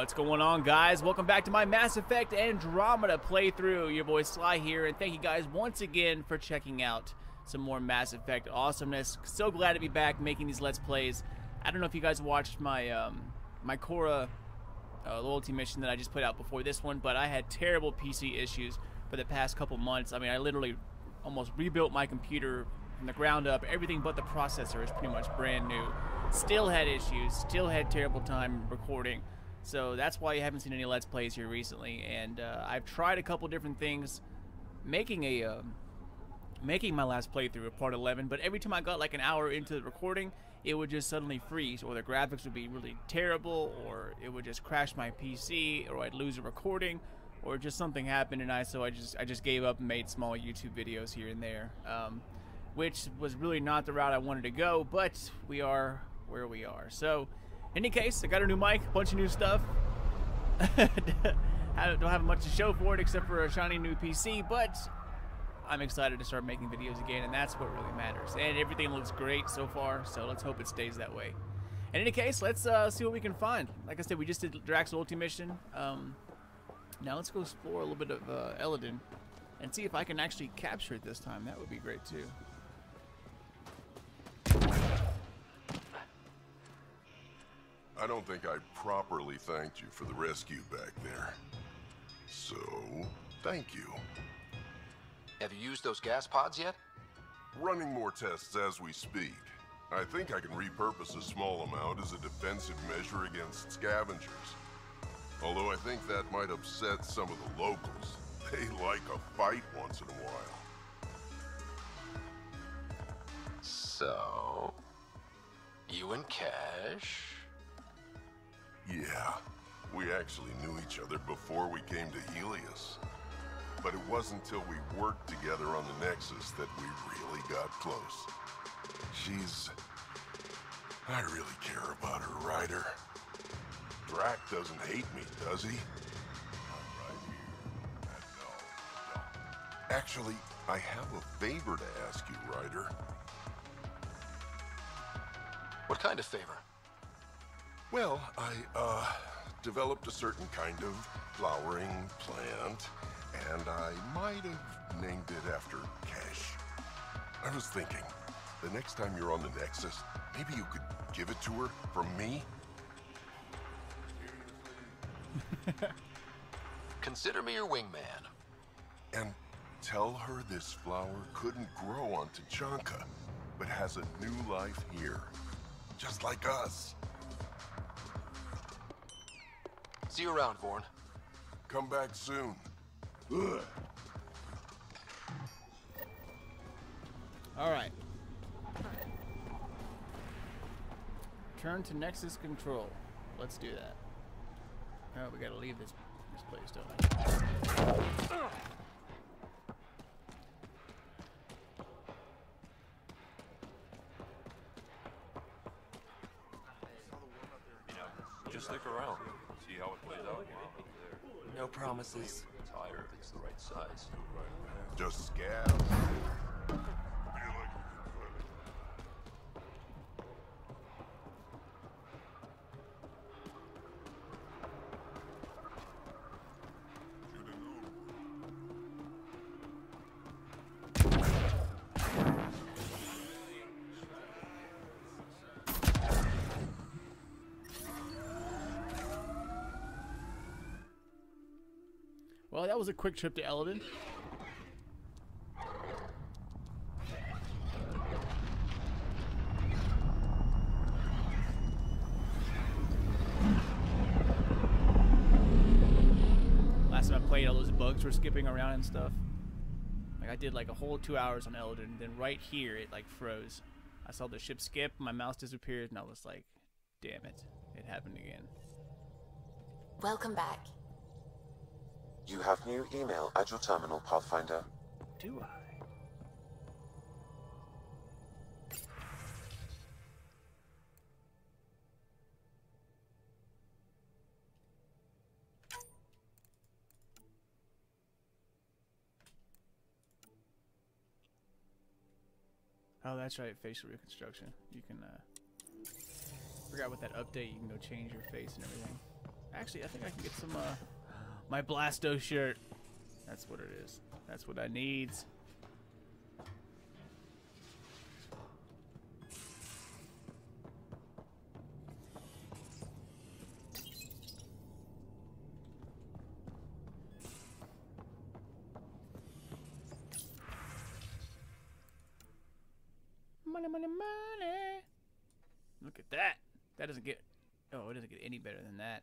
What's going on, guys? Welcome back to my Mass Effect Andromeda playthrough. Your boy Sly here, and thank you guys once again for checking out some more Mass Effect awesomeness. So glad to be back making these Let's Plays. I don't know if you guys watched my my Cora loyalty mission that I just put out before this one, but I had terrible PC issues for the past couple months. I mean, I literally almost rebuilt my computer from the ground up. Everything but the processor is pretty much brand new. Still had issues, still had terrible time recording. So that's why you haven't seen any Let's Plays here recently. And I've tried a couple different things making my last playthrough of part 11, but every time I got like an hour into the recording, it would just suddenly freeze, or the graphics would be really terrible, or it would just crash my PC, or I'd lose a recording, or just something happened, and I just gave up and made small YouTube videos here and there, which was really not the route I wanted to go, but we are where we are. So in any case, I got a new mic, a bunch of new stuff. I don't have much to show for it except for a shiny new PC, but I'm excited to start making videos again, and that's what really matters. And everything looks great so far, so let's hope it stays that way. In any case, let's see what we can find. Like I said, we just did Drack's loyalty mission. Now let's go explore a little bit of Elaaden and see if I can actually capture it this time. That would be great too. I don't think I properly thanked you for the rescue back there. So, thank you. Have you used those gas pods yet? Running more tests as we speak. I think I can repurpose a small amount as a defensive measure against scavengers. Although I think that might upset some of the locals. They like a fight once in a while. So, you and Cash? Yeah, we actually knew each other before we came to Helios. But it wasn't until we worked together on the Nexus that we really got close. I really care about her, Ryder. Drack doesn't hate me, does he? I'm right here. No. Actually, I have a favor to ask you, Ryder. What kind of favor? Well, I developed a certain kind of flowering plant, and I might have named it after Cash. I was thinking, the next time you're on the Nexus, maybe you could give it to her from me? Consider me your wingman. And tell her this flower couldn't grow on Tachanka, but has a new life here. Just like us. See you around, Vorn. Come back soon. Alright. Turn to Nexus control. Let's do that. Oh, we gotta leave this place, don't we? Just stick around. See how it plays out. No promises. Tire if it's the right size. Just scab. Well, that was a quick trip to Elaaden. Last time I played, all those bugs were skipping around and stuff. Like, I did like a whole 2 hours on Elaaden, and then right here it like froze. I saw the ship skip, my mouse disappeared, and I was like, damn it, it happened again. Welcome back. You have new email at your terminal, Pathfinder. Do I? Oh, that's right, facial reconstruction. You can, forgot with that update, you can go change your face and everything. Actually, I think I can get some, my Blasto shirt. That's what it is. That's what I need. Money, money, money. Look at that. That doesn't get... Oh, it doesn't get any better than that.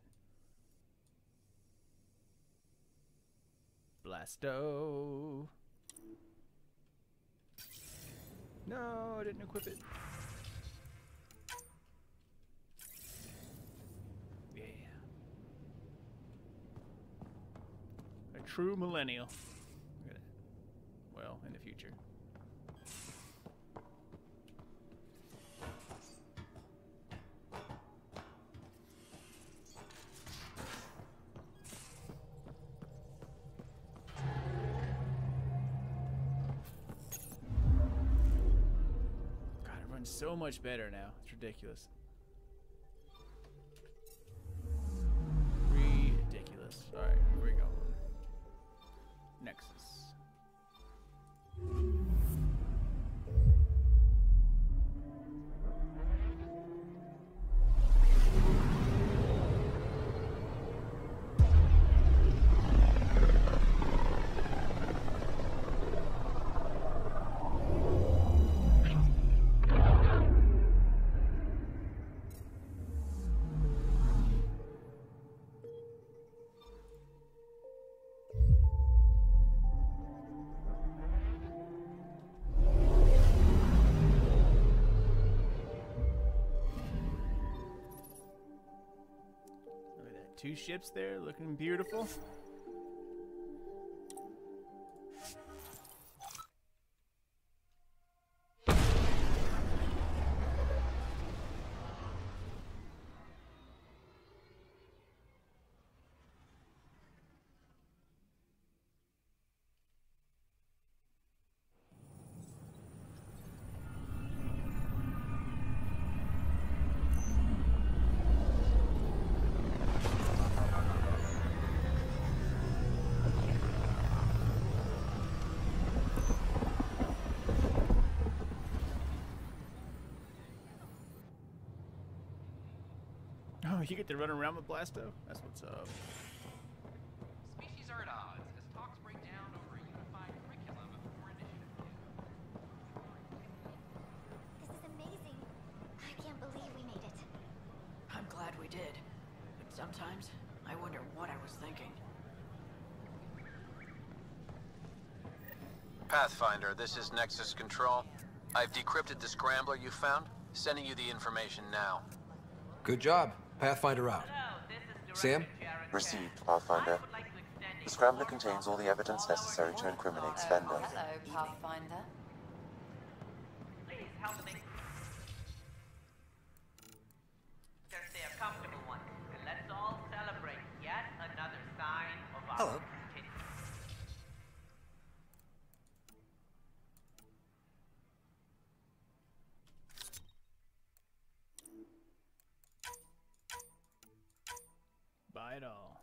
Blasto. No, I didn't equip it. Yeah. A true millennial. Look at it. Well, in the future. So much better now. It's ridiculous. Ridiculous. Alright, here we go. Nexus. Two ships there, looking beautiful. Oh, you get to run around with Blasto? That's what's up. Species are at odds as talks break down over a unified curriculum for initiative. This is amazing. I can't believe we made it. I'm glad we did. But sometimes, I wonder what I was thinking. Pathfinder, this is Nexus Control. I've decrypted the scrambler you found. Sending you the information now. Good job. Pathfinder out. Sam? Received, Pathfinder. The scrambler contains all the evidence necessary to incriminate Spender. Hello, Pathfinder. Please help me. Just stay a comfortable one, and let's all celebrate yet another sign of our Hello. Buy it all.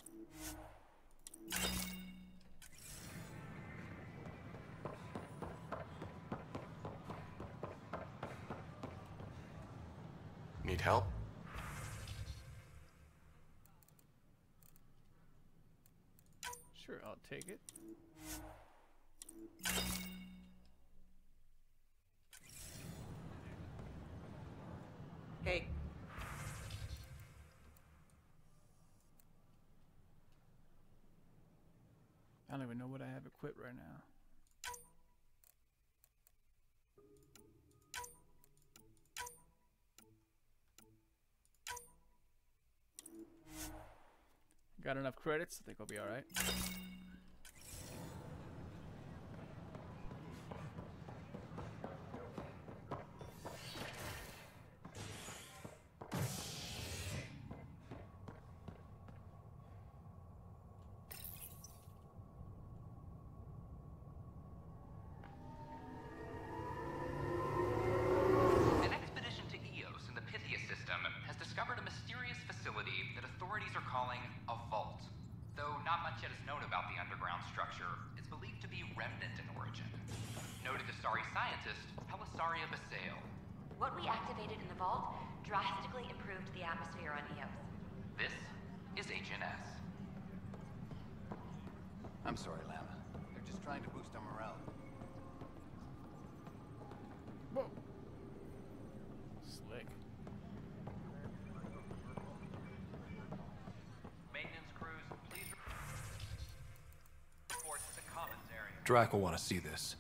Need help? Sure, I'll take it. Hey, I don't even know what I have equipped right now. Got enough credits, I think I'll be alright. An expedition to Eos in the Pythia system has discovered a mysterious facility that authorities are calling Helisaria Basale. What we activated in the vault drastically improved the atmosphere on Eos. This is HNS. I'm sorry, Lama. They're just trying to boost our morale. Whoa. Slick. Maintenance crews, please report to the commons area. Drack will want to see this.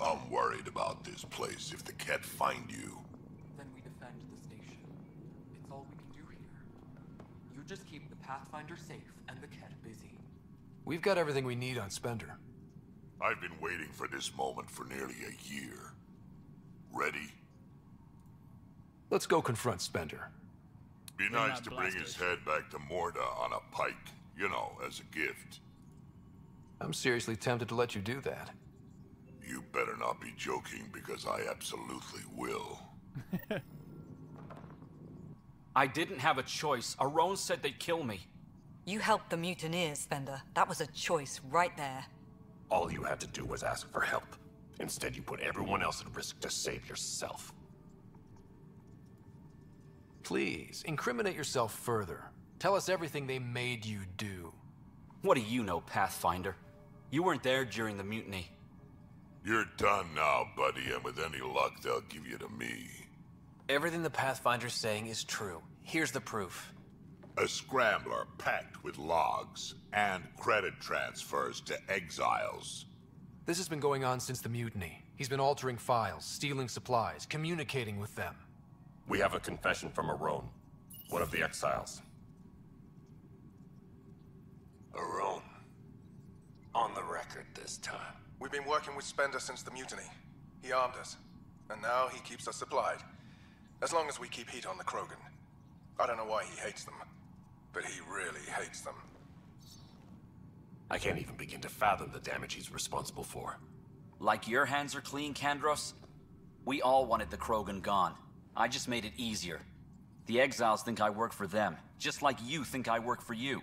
I'm worried about this place if the Ket find you. Then we defend the station. It's all we can do here. You just keep the Pathfinder safe and the Ket busy. We've got everything we need on Spender. I've been waiting for this moment for nearly a year. Ready? Let's go confront Spender. Be nice to bring his head back to Morda on a pike, you know, as a gift. I'm seriously tempted to let you do that. You better not be joking, because I absolutely will. I didn't have a choice. Aron said they'd kill me. You helped the mutineers, Spender. That was a choice right there. All you had to do was ask for help. Instead, you put everyone else at risk to save yourself. Please, incriminate yourself further. Tell us everything they made you do. What do you know, Pathfinder? You weren't there during the mutiny. You're done now, buddy, and with any luck, they'll give you to me. Everything the Pathfinder's saying is true. Here's the proof. A scrambler packed with logs and credit transfers to exiles. This has been going on since the mutiny. He's been altering files, stealing supplies, communicating with them. We have a confession from Aron, one of the exiles. Aron. On the record this time. We've been working with Spender since the mutiny. He armed us, and now he keeps us supplied. As long as we keep heat on the Krogan. I don't know why he hates them, but he really hates them. I can't even begin to fathom the damage he's responsible for. Like your hands are clean, Kandros? We all wanted the Krogan gone. I just made it easier. The exiles think I work for them, just like you think I work for you.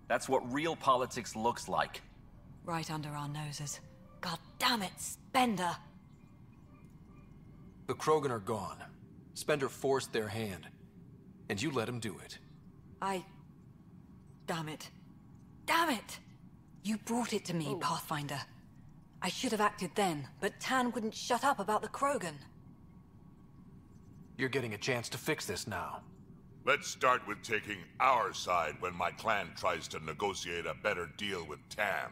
That's what real politics looks like. Right under our noses. God damn it, Spender! The Krogan are gone. Spender forced their hand. And you let him do it. Damn it. Damn it! You brought it to me, Pathfinder. I should have acted then, but Tan wouldn't shut up about the Krogan. You're getting a chance to fix this now. Let's start with taking our side when my clan tries to negotiate a better deal with Tan.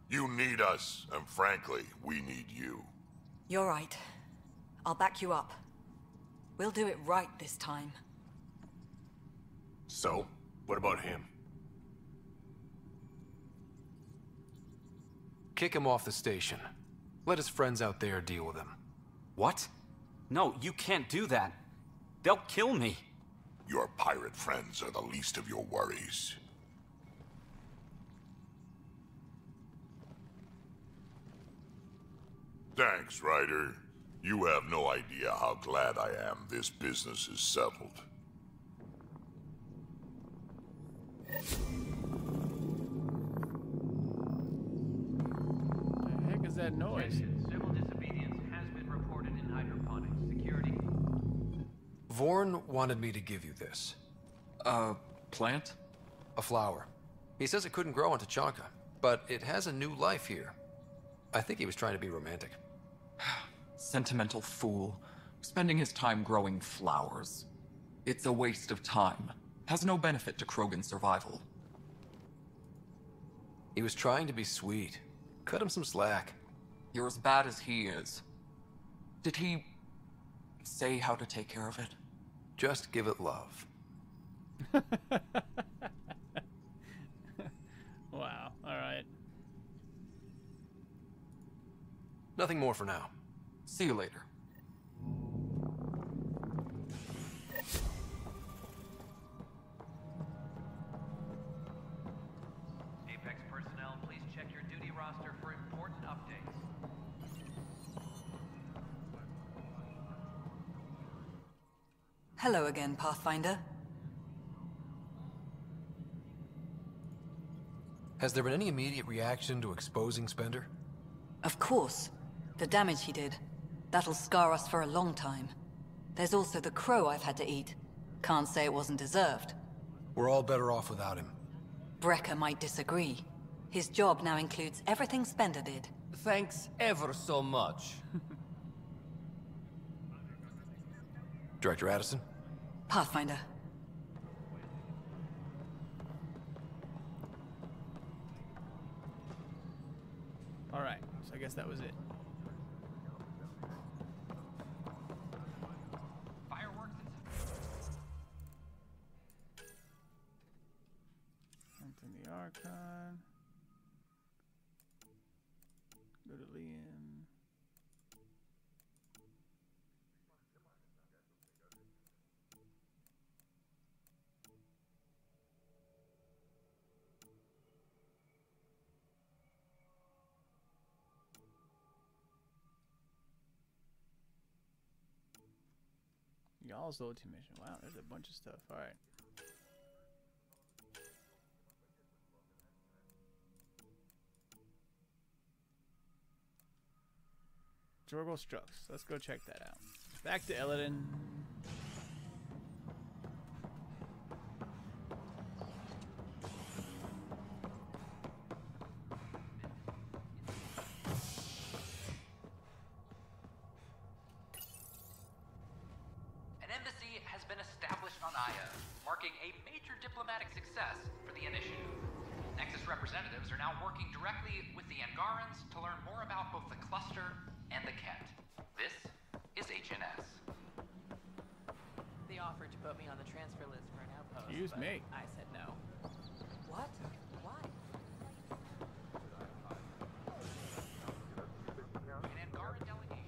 You need us, and frankly, we need you. You're right. I'll back you up. We'll do it right this time. So, what about him? Kick him off the station. Let his friends out there deal with him. What? No, you can't do that. They'll kill me. Your pirate friends are the least of your worries. Thanks, Ryder. You have no idea how glad I am this business is settled. What the heck is that noise? Civil disobedience has been reported in hydroponics. Security. Vorn wanted me to give you this. Plant? A flower. He says it couldn't grow on Tachanka, but it has a new life here. I think he was trying to be romantic. Sentimental fool. Spending his time growing flowers. It's a waste of time. Has no benefit to Krogan's survival. He was trying to be sweet. Cut him some slack. You're as bad as he is. Did he say how to take care of it? Just give it love. Wow, alright. Nothing more for now. See you later. Apex personnel, please check your duty roster for important updates. Hello again, Pathfinder. Has there been any immediate reaction to exposing Spender? Of course. The damage he did. That'll scar us for a long time. There's also the crow I've had to eat. Can't say it wasn't deserved. We're all better off without him. Brecker might disagree. His job now includes everything Spender did. Thanks ever so much. Director Addison? Pathfinder. Alright, so I guess that was it. Something the Archon. Go to Liam. Y'all's loyalty mission. Wow, there's a bunch of stuff. All right. Jorgal Strux. Let's go check that out. Back to Elaaden. An embassy has been established on Aya, marking a major diplomatic success for the initiative. Nexus representatives are now working directly with the Angarans to learn more about both the cluster and the Kent. This is HNS. They offered to put me on the transfer list for an outpost. Excuse me. I said no. What? Why? An Angaran delegation.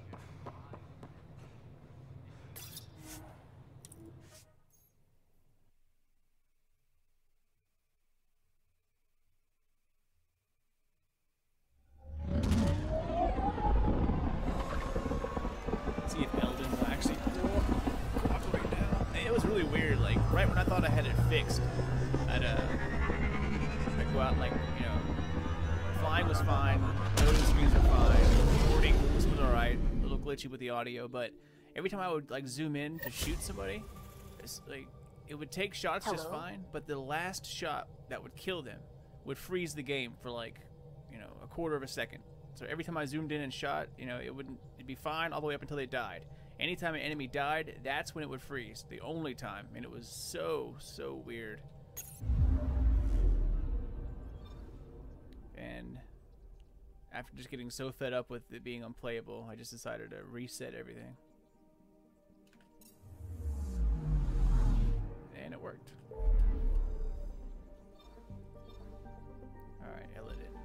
See if Elaaden will actually cooperate now. It was really weird. Like right when I thought I had it fixed, I'd go out and, like, you know, flying was fine, loading screens were fine, recording was alright, a little glitchy with the audio, but every time I would like zoom in to shoot somebody, it's like it would take shots just fine, but the last shot that would kill them would freeze the game for like, you know, a quarter of a second. So every time I zoomed in and shot, you know, it'd be fine all the way up until they died. Anytime an enemy died, that's when it would freeze. The only time, and it was so weird. And after just getting so fed up with it being unplayable, I just decided to reset everything. And it worked. Alright, Elaaden.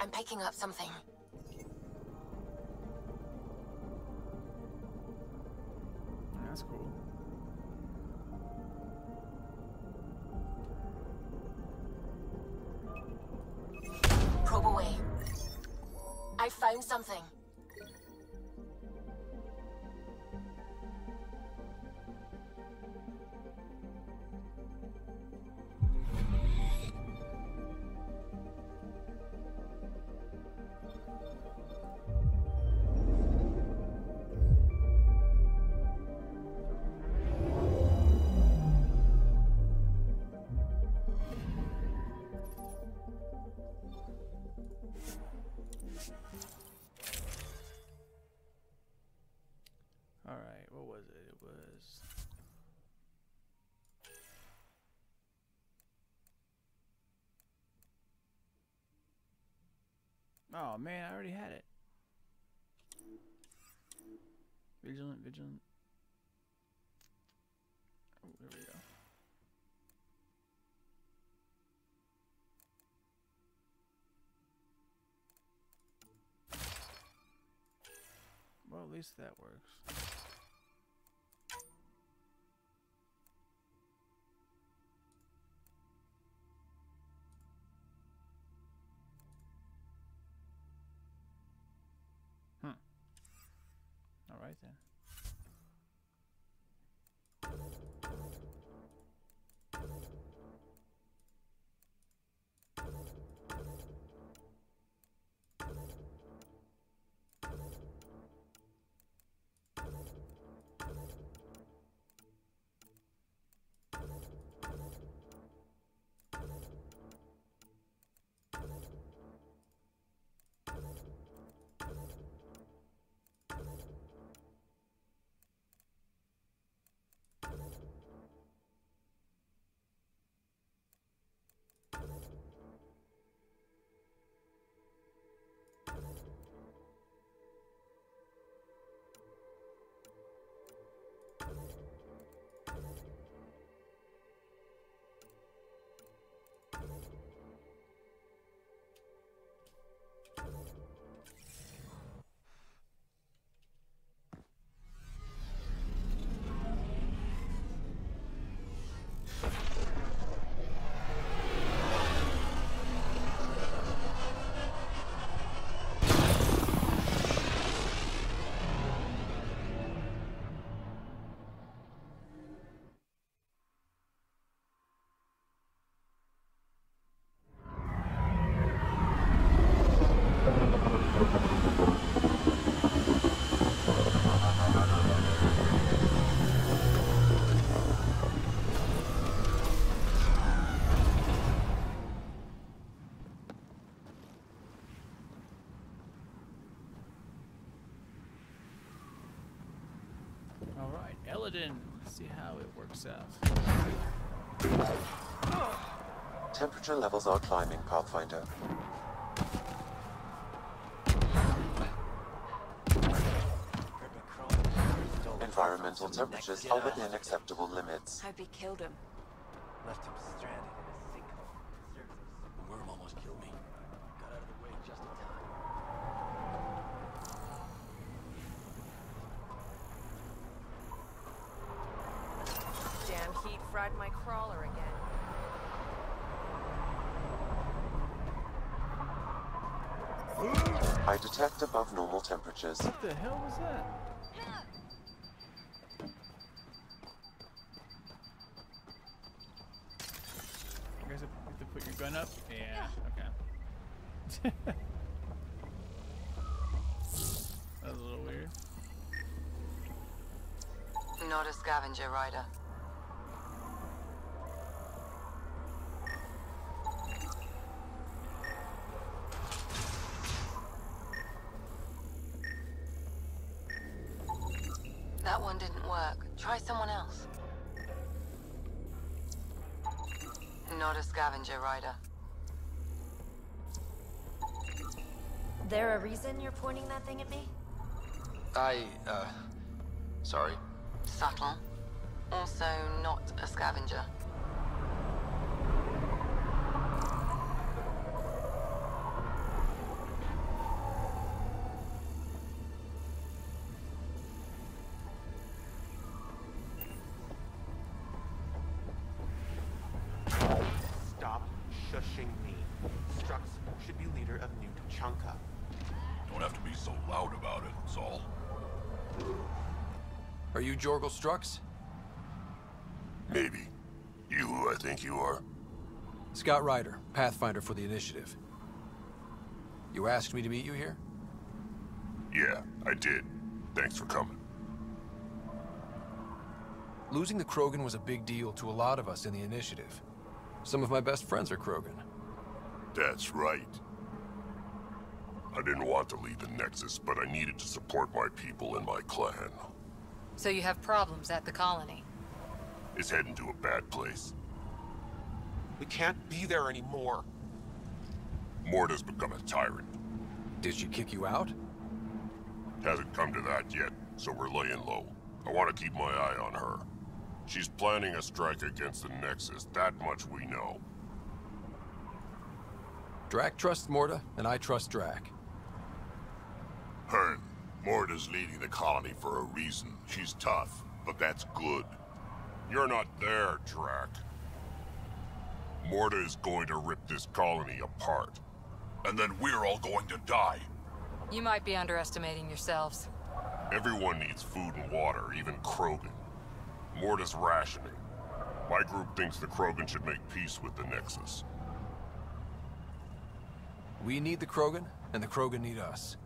I'm picking up something. That's cool. Probe away. I found something. Alright, what was it? It was... Oh man, I already had it. Vigilant. Oh, there we go. Well, at least that works. All right then. Alright, Elaaden. Let's see how it works out. Temperature levels are climbing, Pathfinder. Environmental temperatures are within acceptable limits. Hope he killed him. Left him stranded in a sinkhole. The worm almost killed me. Got out of the way just in time. Damn heat fried my crawler again. I detect above normal temperatures. What the hell was that? You guys have to put your gun up? Yeah, okay. That was a little weird. Not a scavenger rider. That one didn't work. Try someone else. Not a scavenger rider. There a reason you're pointing that thing at me? Sorry. Subtle. Also not a scavenger. Stop shushing me. Strux should be leader of New Tuchanka. Don't have to be so loud about it, that's all. Are you Jorgal Strux? Maybe. You who I think you are? Scott Ryder, Pathfinder for the Initiative. You asked me to meet you here? Yeah, I did. Thanks for coming. Losing the Krogan was a big deal to a lot of us in the Initiative. Some of my best friends are Krogan. That's right. I didn't want to leave the Nexus, but I needed to support my people and my clan. So you have problems at the colony? It's heading to a bad place. We can't be there anymore. Morta's become a tyrant. Did she kick you out? Hasn't come to that yet, so we're laying low. I want to keep my eye on her. She's planning a strike against the Nexus, that much we know. Drack trusts Morta, and I trust Drack. Hearn, Morta's leading the colony for a reason. She's tough, but that's good. You're not there, Drack. Morta is going to rip this colony apart. And then we're all going to die. You might be underestimating yourselves. Everyone needs food and water, even Krogan. Morta's rationing. My group thinks the Krogan should make peace with the Nexus. We need the Krogan, and the Krogan need us.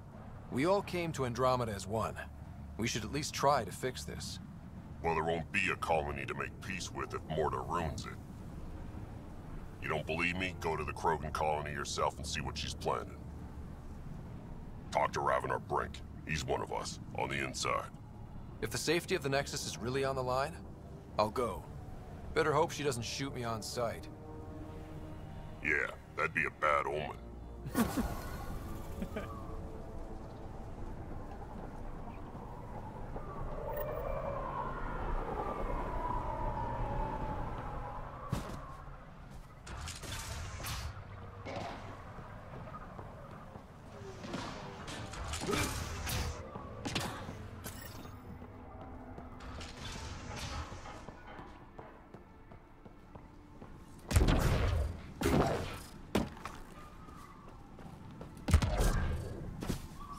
We all came to Andromeda as one. We should at least try to fix this. Well, there won't be a colony to make peace with if Morta ruins it. You don't believe me? Go to the Krogan colony yourself and see what she's planning. Talk to Ravenar Brink. He's one of us, on the inside. If the safety of the Nexus is really on the line, I'll go. Better hope she doesn't shoot me on sight. Yeah, that'd be a bad omen.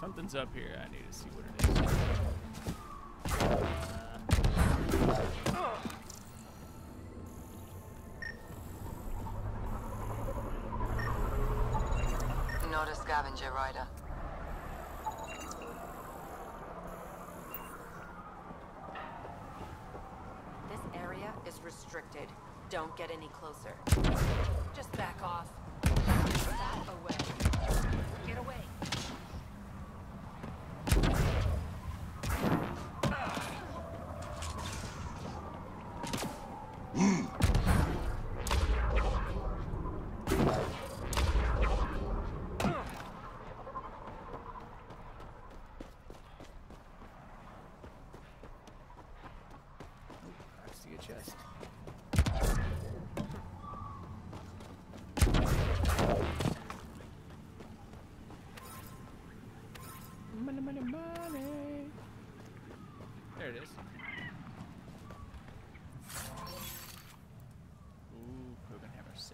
Something's up here. I need to see what it is. Not a scavenger rider. This area is restricted. Don't get any closer. Just back off. That away. Get away. Chest. Money, money, money. There it is. Ooh, Krogan Hammer 6.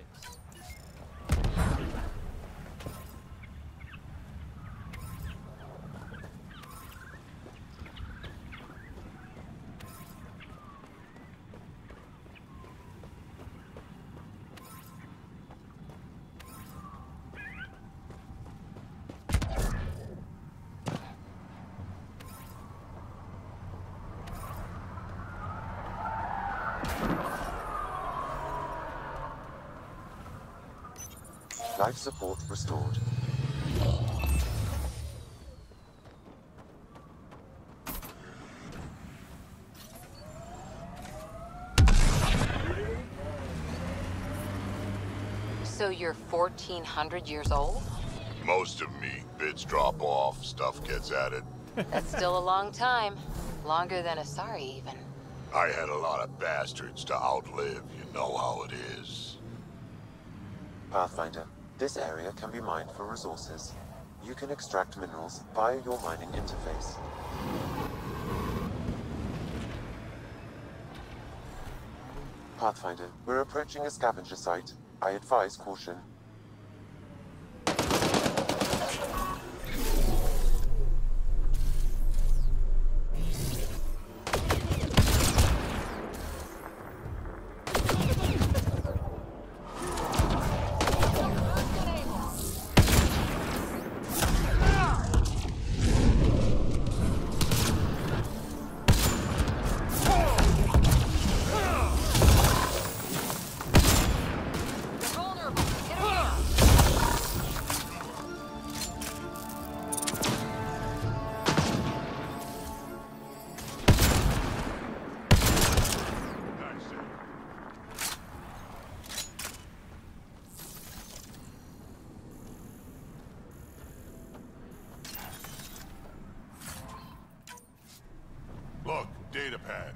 Life support restored. So you're 1,400 years old? Most of me. Bits drop off, stuff gets added. That's still a long time. Longer than Asari, even. I had a lot of bastards to outlive, you know how it is. Pathfinder, this area can be mined for resources. You can extract minerals via your mining interface. Pathfinder, we're approaching a scavenger site. I advise caution. Vulnerable. Get away. pad.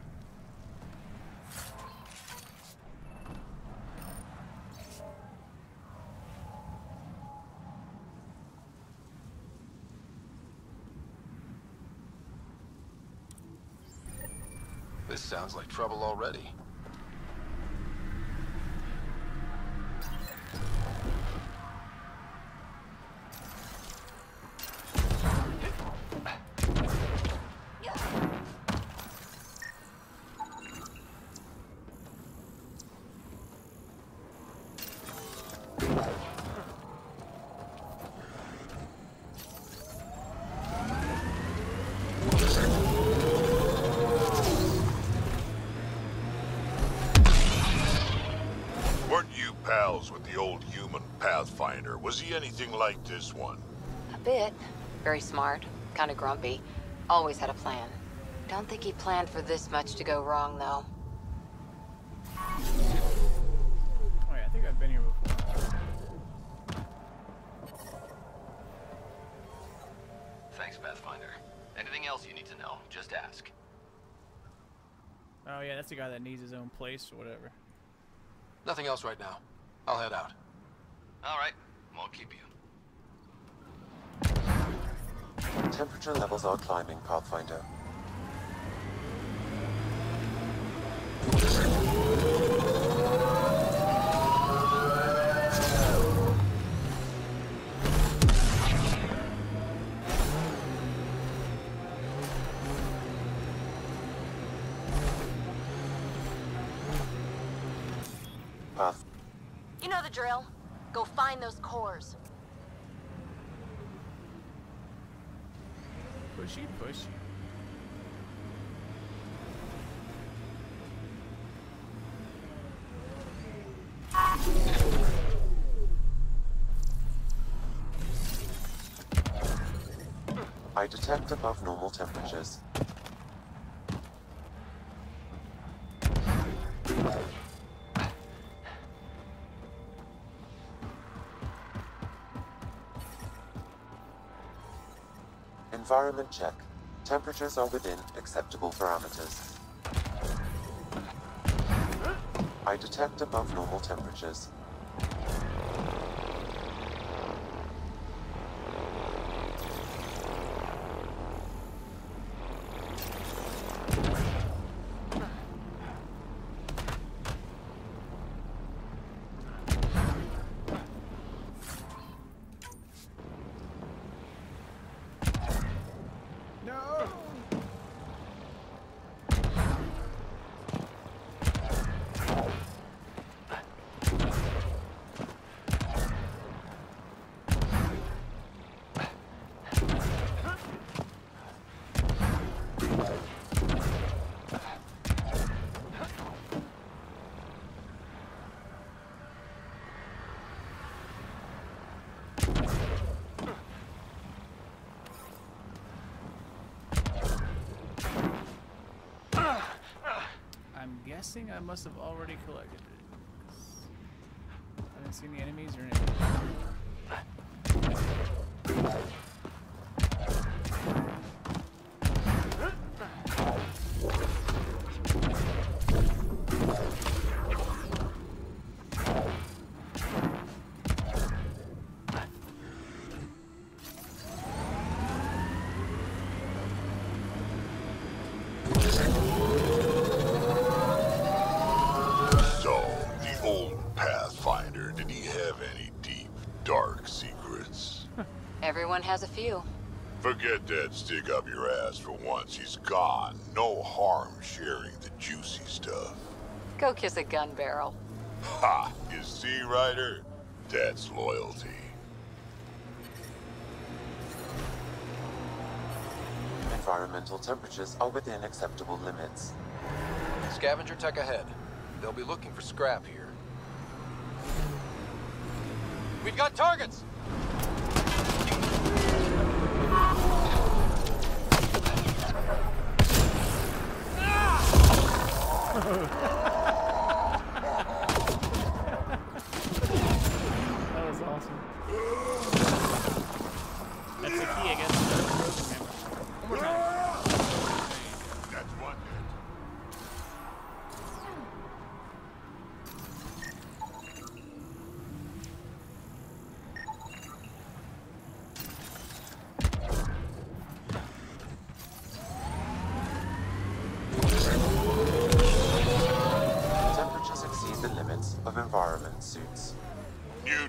This sounds like trouble already. Weren't you pals with the old human Pathfinder? Was he anything like this one? A bit. Very smart. Kind of grumpy. Always had a plan. Don't think he planned for this much to go wrong, though. Oh yeah, I think I've been here before. Thanks, Pathfinder. Anything else you need to know, just ask. Oh yeah, that's the guy that needs his own place or whatever. Nothing else right now. I'll head out. All right, won't keep you. Temperature levels are climbing, Pathfinder. You know the drill. Go find those cores. Pushy, pushy. I detect above normal temperatures. Environment check. Temperatures are within acceptable parameters. I detect above normal temperatures. I'm guessing I must have already collected it. I didn't see any enemies or anything. Everyone has a few. Forget that stick up your ass for once. He's gone. No harm sharing the juicy stuff. Go kiss a gun barrel. Ha! You see, Ryder? That's loyalty. Environmental temperatures are within acceptable limits. Scavenger tech ahead. They'll be looking for scrap here. We've got targets! That was awesome. That's the key, I guess. One more time. That's one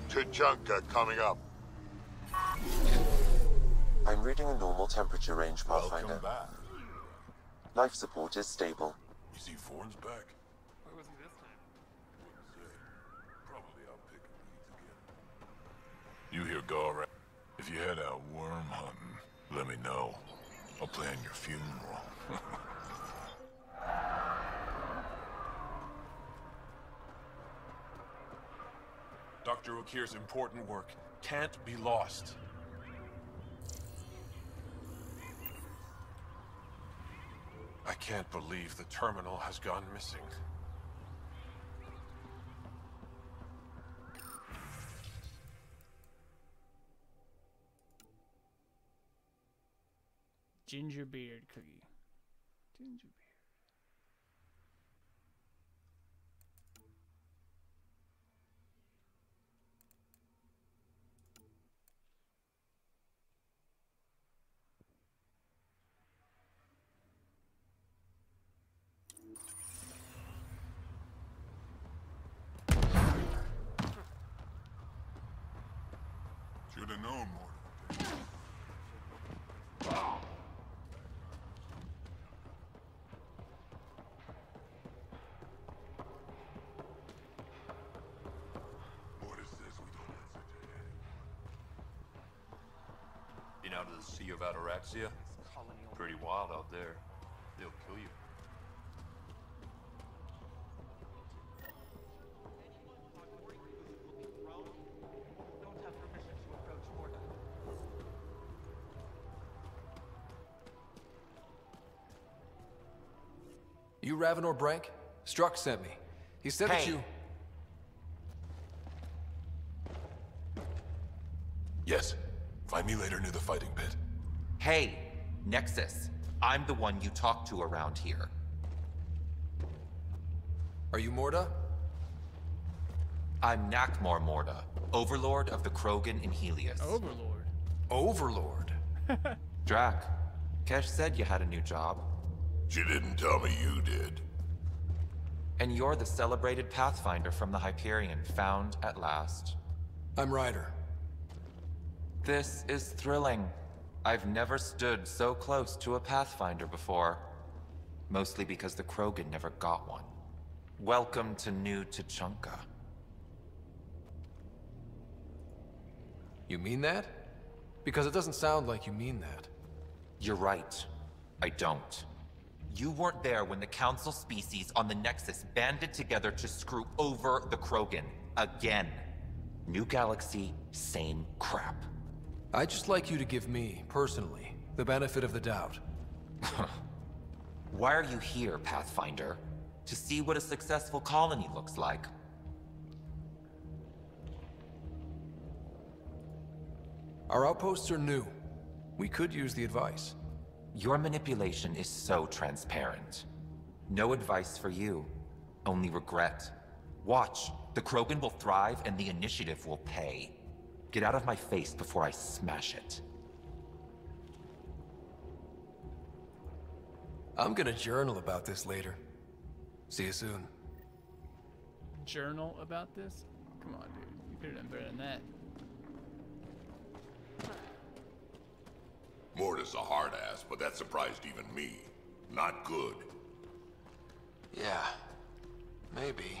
Tachanka coming up. I'm reading a normal temperature range, Pathfinder. Welcome back. Life support is stable. You see Forn's back? Where was he this time? Wouldn't say. Probably out picking weeds again. You hear go around. If you head out worm hunting, let me know. I'll plan your funeral. Dr. Okir's important work can't be lost. I can't believe the terminal has gone missing. Ginger beard cookie. Ginger beard. Should have known more. What is this? We don't answer to anyone. Been out of the Sea of Ataraxia? Pretty wild out there. They'll kill you. You Ravenor Brank? Struck sent me. He said that you... Yes. Find me later near the fighting pit. Hey, Nexus. I'm the one you talk to around here. Are you Morda? I'm Nakmor Morda, Overlord of the Krogan in Helios. Overlord? Overlord? Drack, Kesh said you had a new job. She didn't tell me you did. And you're the celebrated Pathfinder from the Hyperion, found at last. I'm Ryder. This is thrilling. I've never stood so close to a Pathfinder before. Mostly because the Krogan never got one. Welcome to New Tachanka. You mean that? Because it doesn't sound like you mean that. You're right. I don't. You weren't there when the Council species on the Nexus banded together to screw over the Krogan. Again. New galaxy, same crap. I'd just like you to give me, personally, the benefit of the doubt. Why are you here, Pathfinder? To see what a successful colony looks like. Our outposts are new. We could use the advice. Your manipulation is so transparent. No advice for you, only regret. Watch, the Krogan will thrive and the initiative will pay. Get out of my face before I smash it. I'm gonna journal about this later. See you soon. Journal about this? Come on, dude. You could have done better than that. Morda's a hard ass, but that surprised even me. Not good. Yeah. Maybe.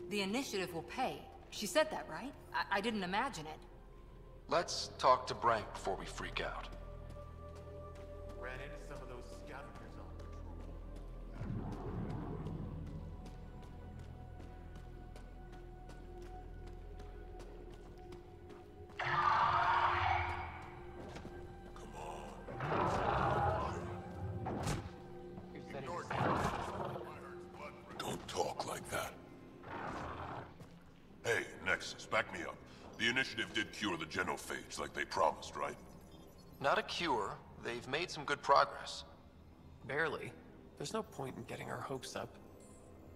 The initiative will pay. She said that, right? I didn't imagine it. Let's talk to Brank before we freak out. Ran into some of those scavengers on Don't talk like that. Hey, Nexus, back me up. The initiative did cure the genophages like they promised, right? Not a cure. They've made some good progress. Barely. There's no point in getting our hopes up.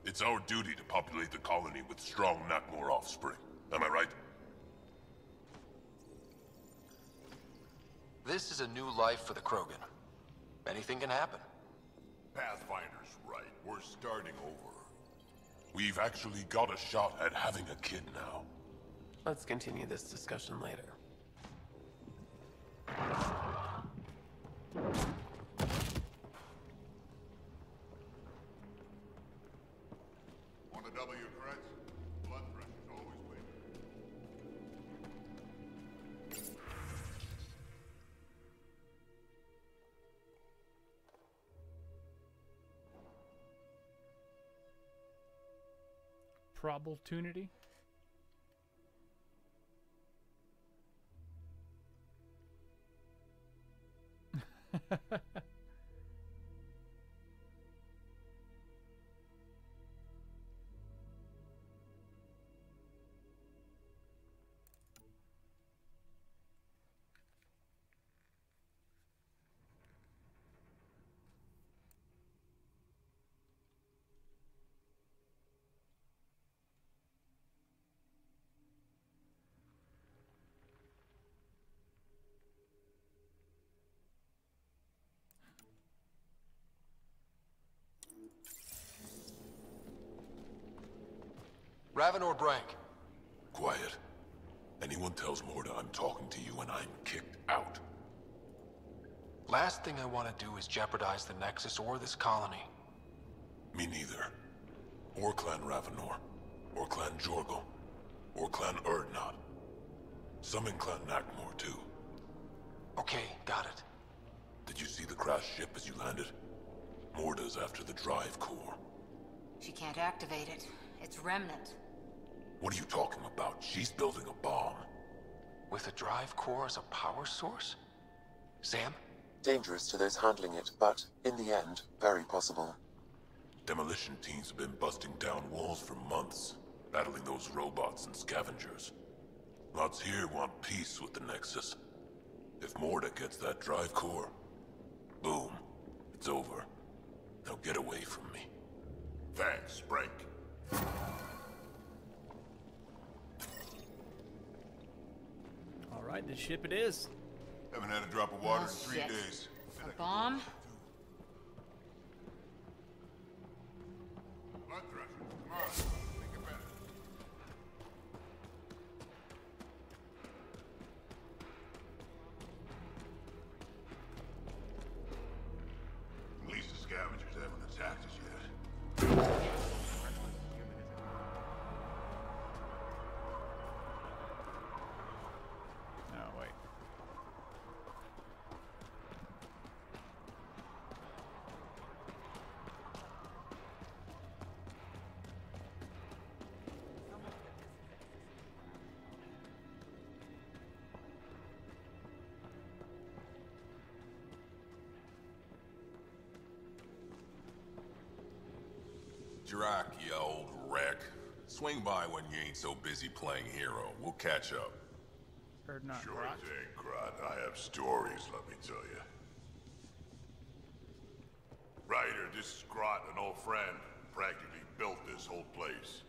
It's our duty to populate the colony with strong Nakmor offspring. Am I right? This is a new life for the Krogan. Anything can happen. Pathfinder's right. We're starting over. We've actually got a shot at having a kid now. Let's continue this discussion later. On the W, correct? Blood pressure's always waiting. Probability? Raven or Brank? Quiet. Anyone tells Morta I'm talking to you and I'm kicked out. Last thing I want to do is jeopardize the Nexus or this colony. Me neither. Or Clan Ravenor. Or Clan Jorgal. Or Clan Urdnot. Some in Clan Nakmor, too. Okay, got it. Did you see the crashed ship as you landed? Morta's after the drive core. She can't activate it. It's Remnant. What are you talking about? She's building a bomb. With a drive core as a power source? Sam? Dangerous to those handling it, but, in the end, very possible. Demolition teams have been busting down walls for months, battling those robots and scavengers. Lots here want peace with the Nexus. If Morta gets that drive core, boom, it's over. Now get away from me. Thanks, Brank. Alright, the ship it is. Haven't had a drop of water in 3 shit. days. A bomb? Blood thrusher, come on. Think it better. At least the scavengers haven't attacked us yet. Oh, wait. Drack, you old wreck. Swing by when you ain't so busy playing hero. We'll catch up. Heard not. Sure thing, Crot. I have stories, let me tell you. Ryder, this is Grot, an old friend. Practically built this whole place.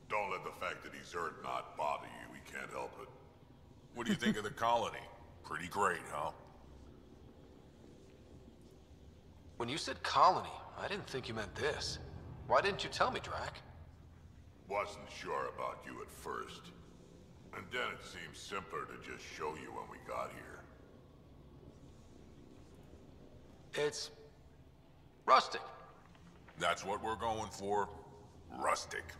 Don't let the fact that he's hurt not bother you. He can't help it. What do you think of the colony? Pretty great, huh? When you said colony, I didn't think you meant this. Why didn't you tell me, Drack? Wasn't sure about you at first. And then it seemed simpler to just show you when we got here. It's... rustic. That's what we're going for. Rustic.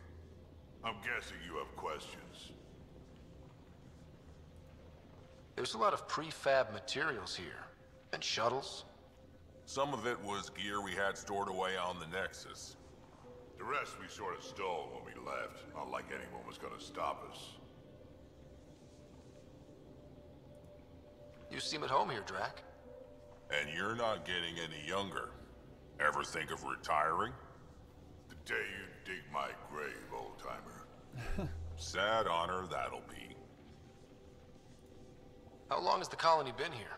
I'm guessing you have questions. There's a lot of prefab materials here. And shuttles. Some of it was gear we had stored away on the Nexus. The rest we sort of stole when we left. Not like anyone was gonna stop us. You seem at home here, Drack. And you're not getting any younger. Ever think of retiring? The day you dig my grave, old-timer. Sad honor that'll be. How long has the colony been here?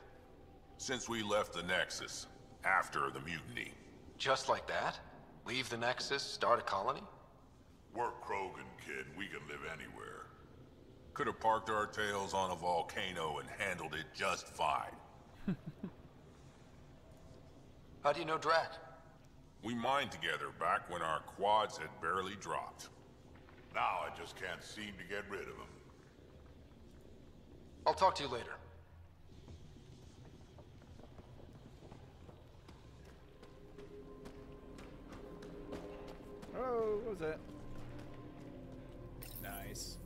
Since we left the Nexus, after the mutiny. Just like that? Leave the Nexus, start a colony? We're Krogan, kid. We can live anywhere. Could have parked our tails on a volcano and handled it just fine. How do you know Drack? We mined together back when our quads had barely dropped. Now I just can't seem to get rid of him. I'll talk to you later. Oh, what was that? Nice.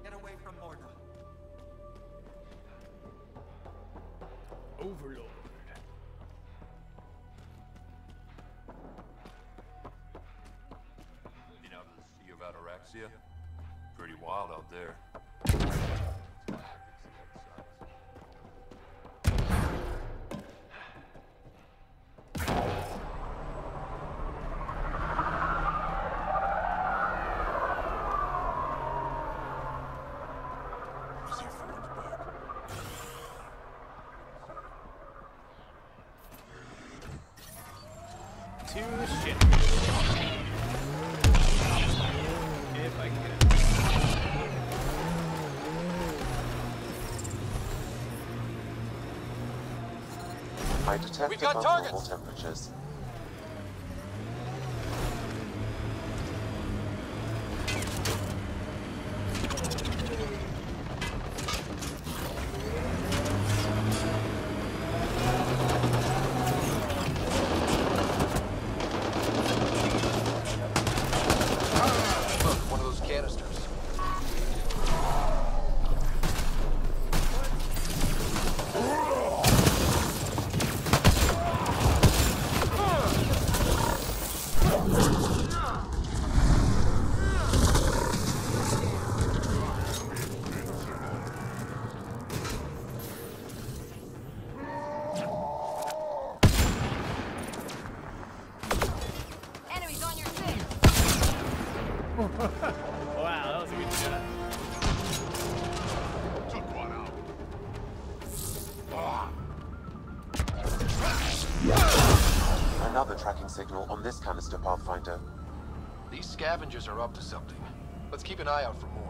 Get away from Morda. Overlord. Been out to the Sea of Ataraxia? Pretty wild out there. To the ship. If I can get it. I detect abnormal temperatures. Wow, that was a good shot. Took one out. Another tracking signal on this canister, Pathfinder. These scavengers are up to something. Let's keep an eye out for more.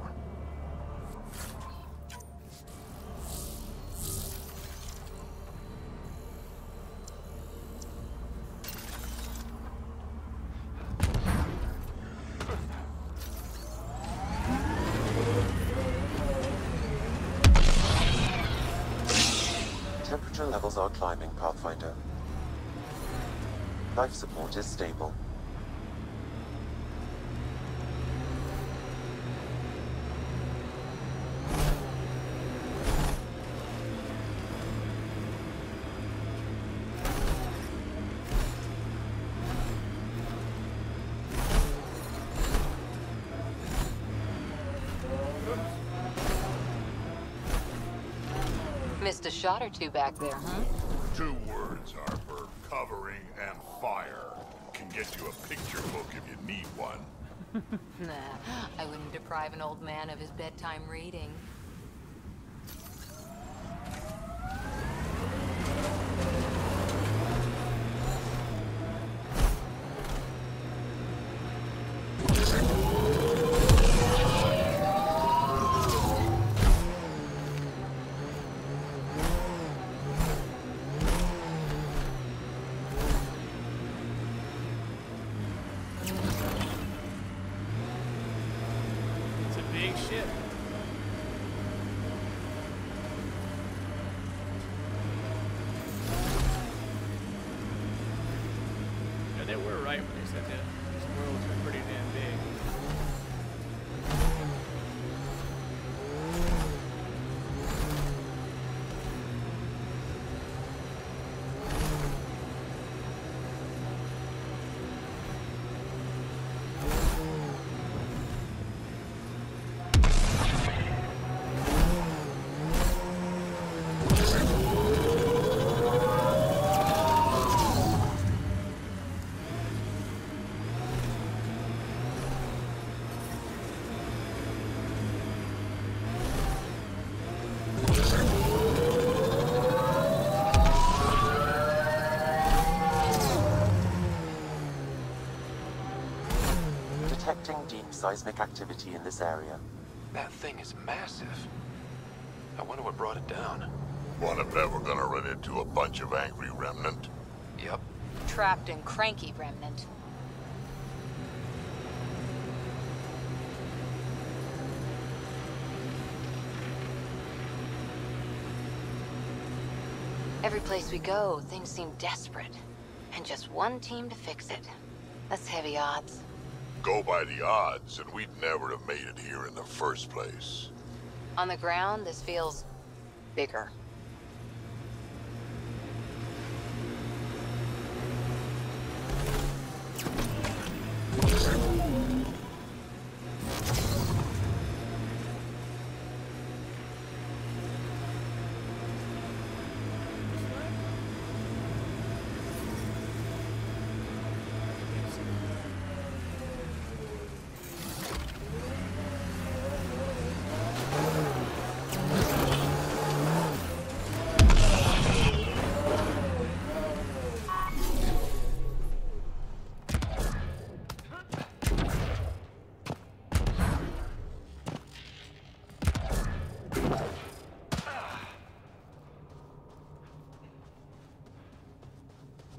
Temperature levels are climbing, Pathfinder. Life support is stable. Missed a shot or two back there, huh? 2 words, Harper. Covering and fire. Can get you a picture book if you need one. Nah, I wouldn't deprive an old man of his bedtime reading. It's a big ship. Yeah, they were right when they said that these worlds are pretty damn big. Detecting deep seismic activity in this area. That thing is massive. I wonder what brought it down. Wanna bet we're gonna run into a bunch of angry Remnant? Yep. Trapped and cranky, Remnant. Every place we go, things seem desperate. And just one team to fix it. That's heavy odds. Go by the odds, and we'd never have made it here in the first place. On the ground, this feels bigger.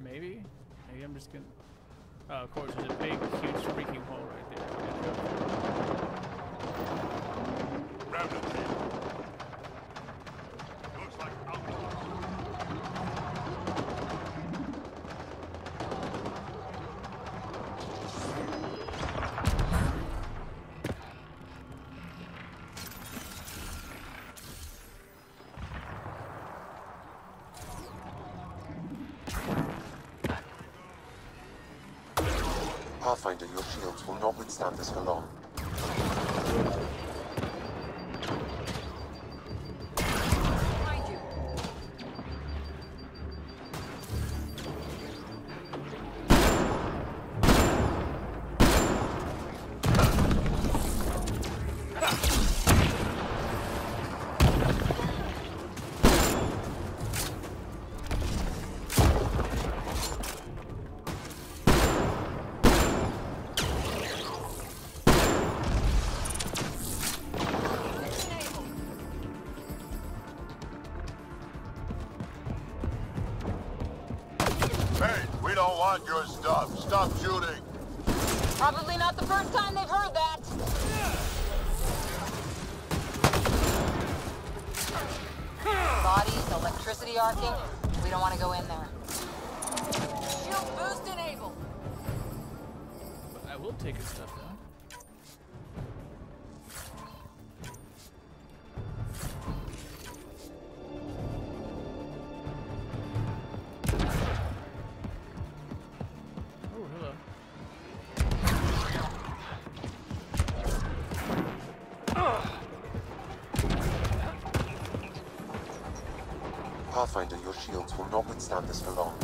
Maybe I'm just gonna... Oh, of course, there's a big, huge freaking hole right there. Remnant. Looks like Pathfinder, your shields will not withstand this for long. your stuff. Stop shooting. Probably not the first time they've heard that. Bodies, electricity arcing. We don't want to go in there. Shield boost enabled. But I will take his stuff though. Pathfinder, your shields will not withstand this for long.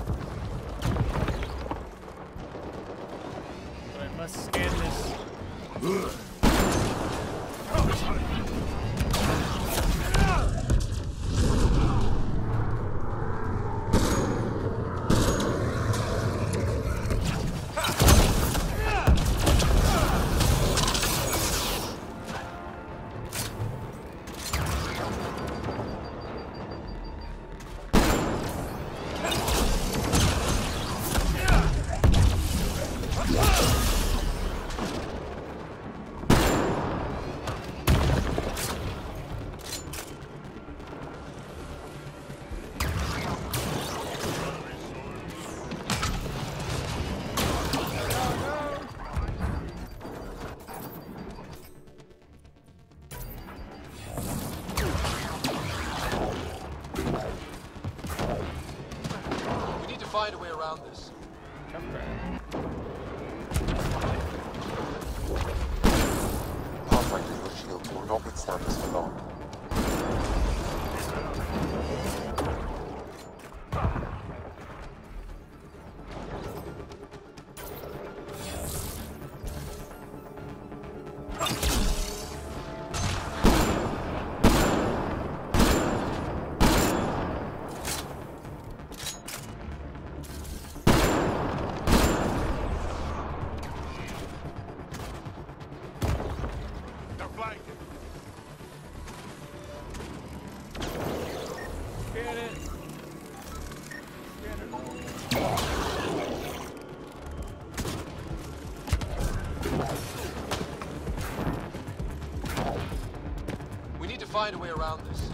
But I must scan this. Find a way around this. Pathfinder, your shields will not withstand this for long. We need to find a way around this.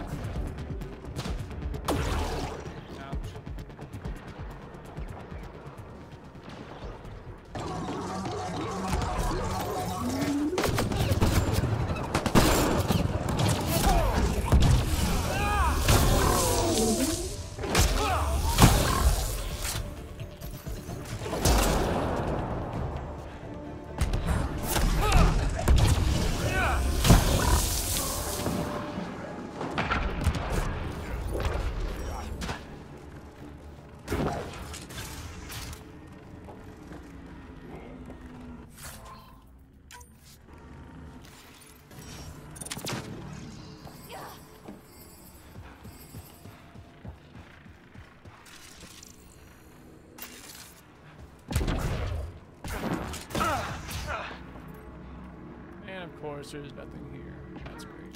course, there's nothing here. That's great.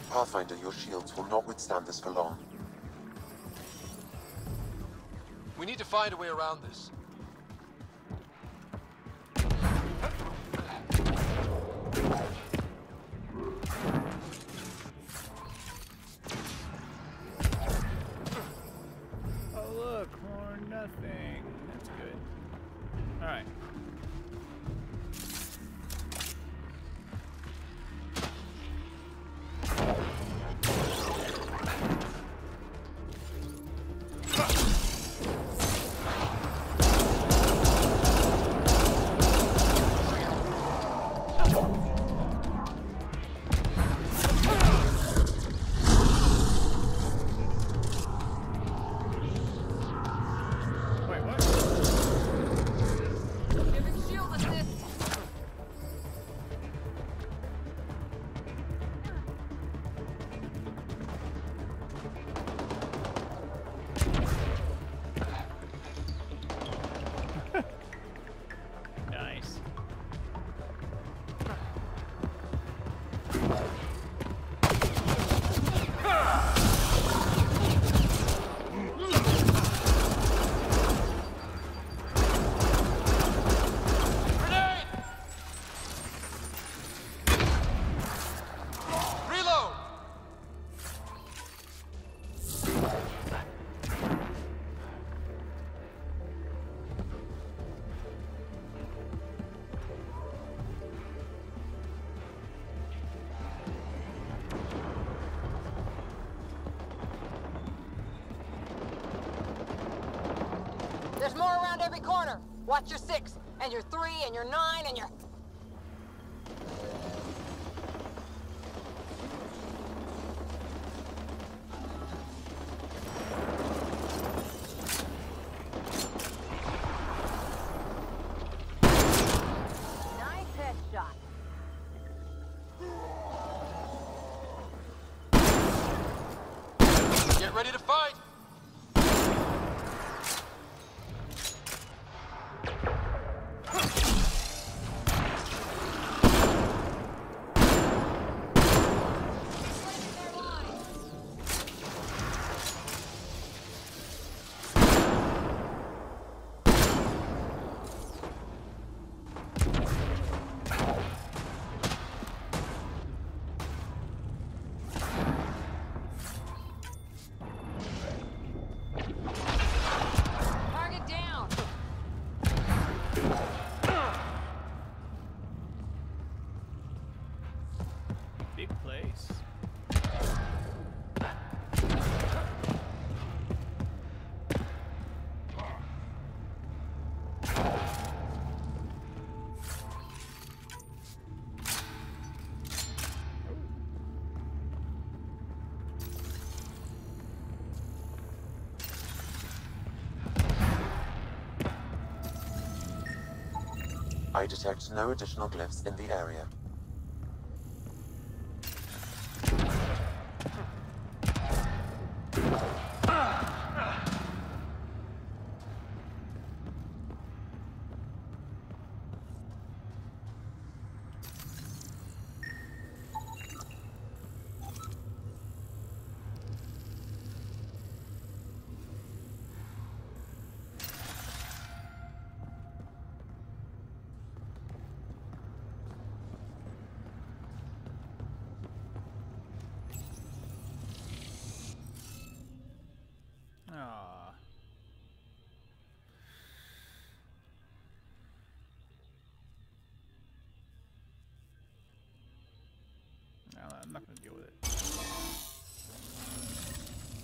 Pathfinder, your shields will not withstand this for long. We need to find a way around this. Oh look, more nothing. That's good. Alright. Nice. There's more around every corner. Watch your 6, and your 3, and your 9, and your... Nice headshot. Get ready to fight! Target down. Big place. I detect no additional glyphs in the area. Aww. No, I'm not gonna deal with it.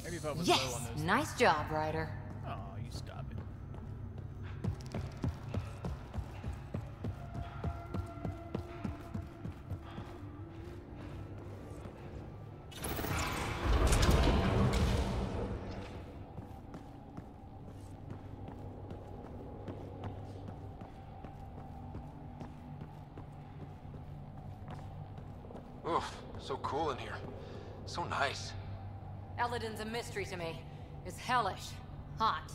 Maybe if I was low on Yes, those. nice job, Ryder. Oh, you stop it. So cool in here. So nice. Elaaden's a mystery to me. It's hellish. Hot.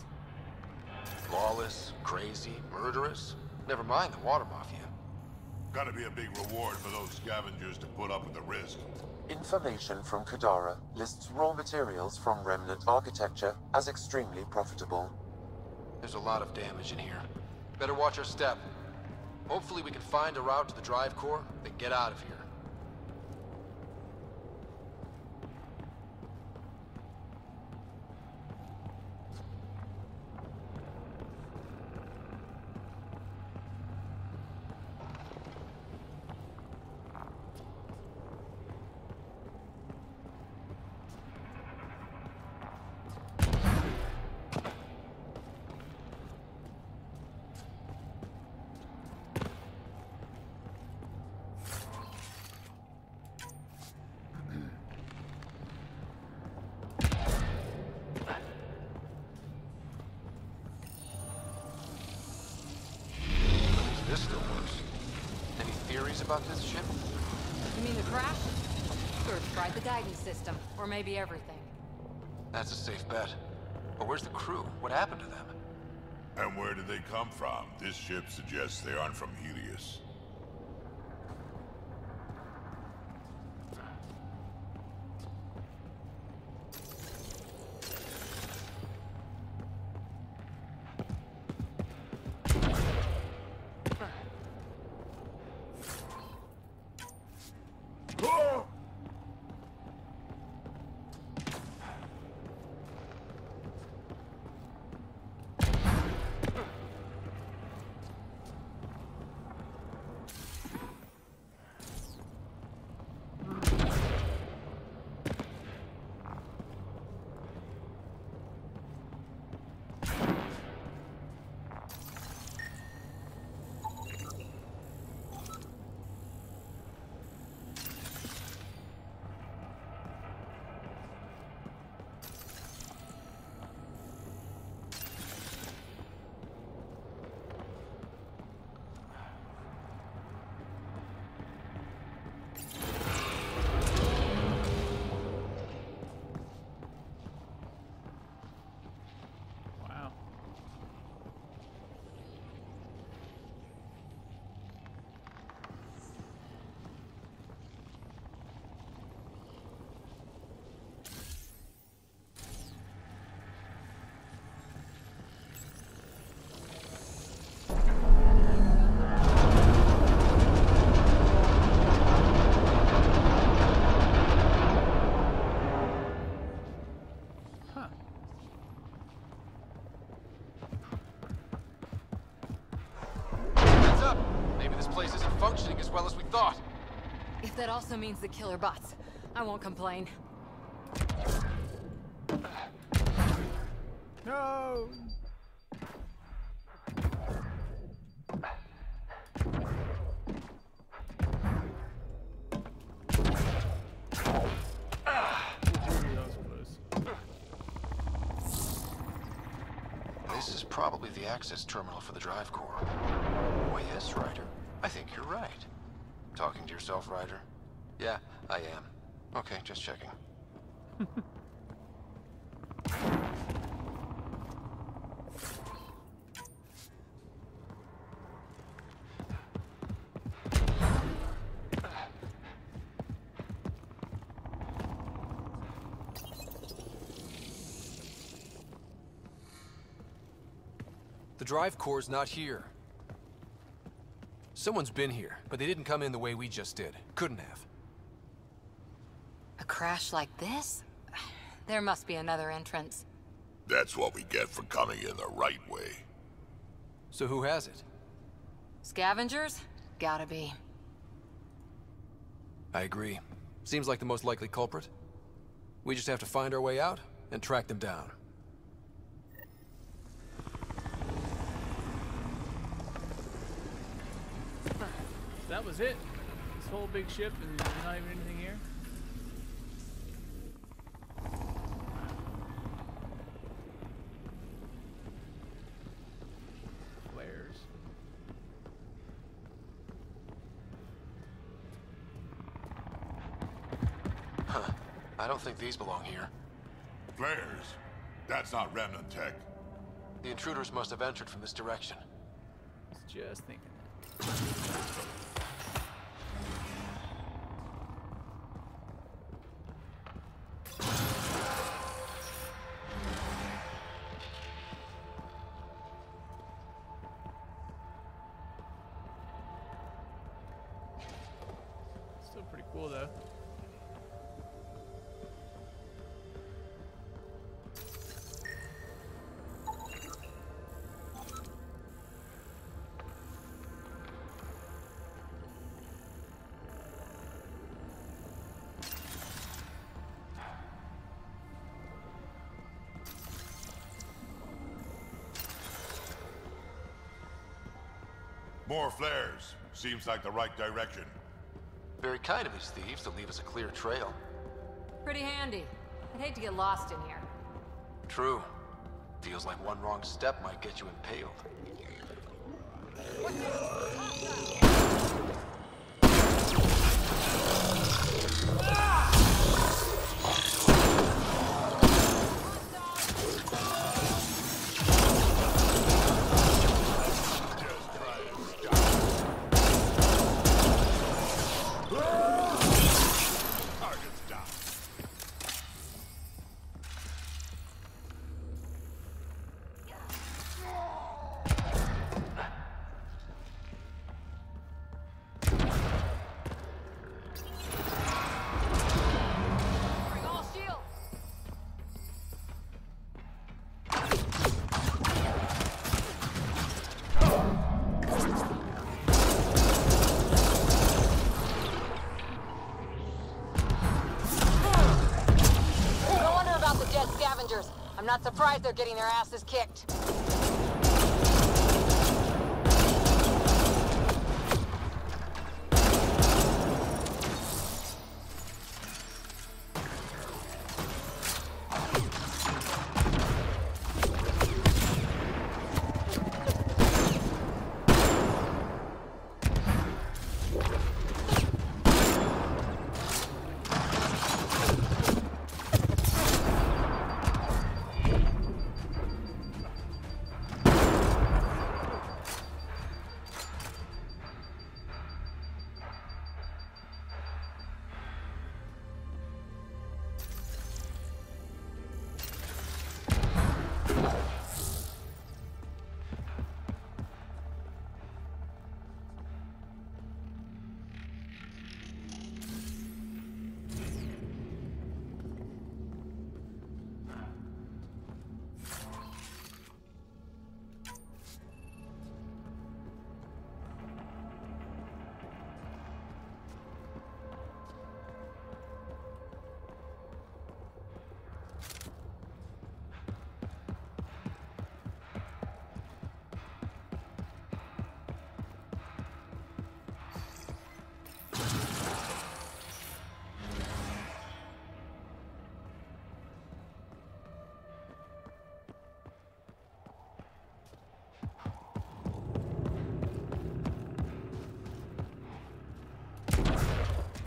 Lawless, crazy, murderous. Never mind the water mafia. Gotta be a big reward for those scavengers to put up with the risk. Information from Kadara lists raw materials from Remnant architecture as extremely profitable. There's a lot of damage in here. Better watch our step. Hopefully we can find a route to the drive core, then get out of here. This still works. Any theories about this ship? You mean the crash? Or tried the guidance system, or maybe everything. That's a safe bet. But where's the crew? What happened to them? And where did they come from? This ship suggests they aren't from Helios. Functioning as well as we thought. If that also means the killer bots, I won't complain. No! This is probably the access terminal for the drive core. Oh yes, Ryder. I think you're right. Talking to yourself, Ryder? Yeah, I am. Okay, just checking. The drive core's not here. Someone's been here, but they didn't come in the way we just did. Couldn't have. A crash like this? There must be another entrance. That's what we get for coming in the right way. So who has it? Scavengers? Gotta be. I agree. Seems like the most likely culprit. We just have to find our way out and track them down. That was it? This whole big ship and there's not even anything here? Flares. I don't think these belong here. Flares? That's not Remnant tech. The intruders must have entered from this direction. Just thinking that. Still pretty cool though. More flares. Seems like the right direction. Very kind of these thieves to leave us a clear trail. Pretty handy. I'd hate to get lost in here. True. Feels like one wrong step might get you impaled. I'm not surprised they're getting their asses kicked.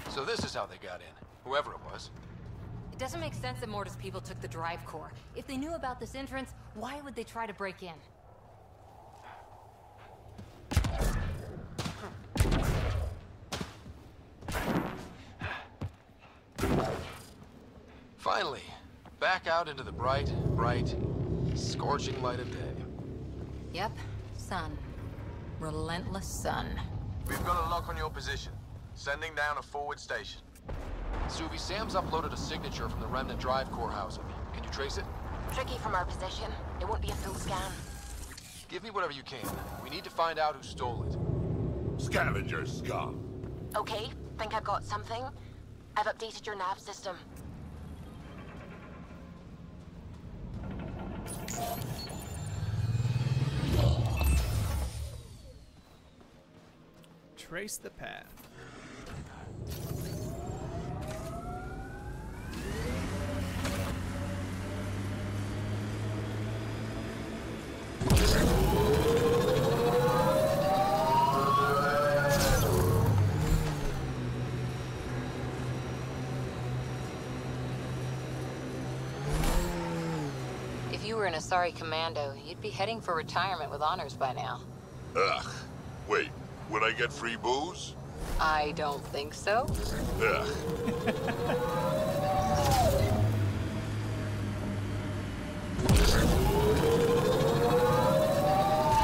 So this is how they got in, whoever it was. It doesn't make sense that Morta's people took the drive core. If they knew about this entrance, why would they try to break in? Finally, back out into the bright, scorching light of day. Yep, sun. Relentless sun. We've got a lock on your position. Sending down a forward station. Suvi, Sam's uploaded a signature from the Remnant drive core housing. Can you trace it? Tricky from our position. It won't be a full scan. Give me whatever you can. We need to find out who stole it. Scavenger scum. Okay, think I've got something. I've updated your nav system. Trace the path. an Asari commando, you'd be heading for retirement with honors by now. Ugh. Wait, would I get free booze? I don't think so. Ugh.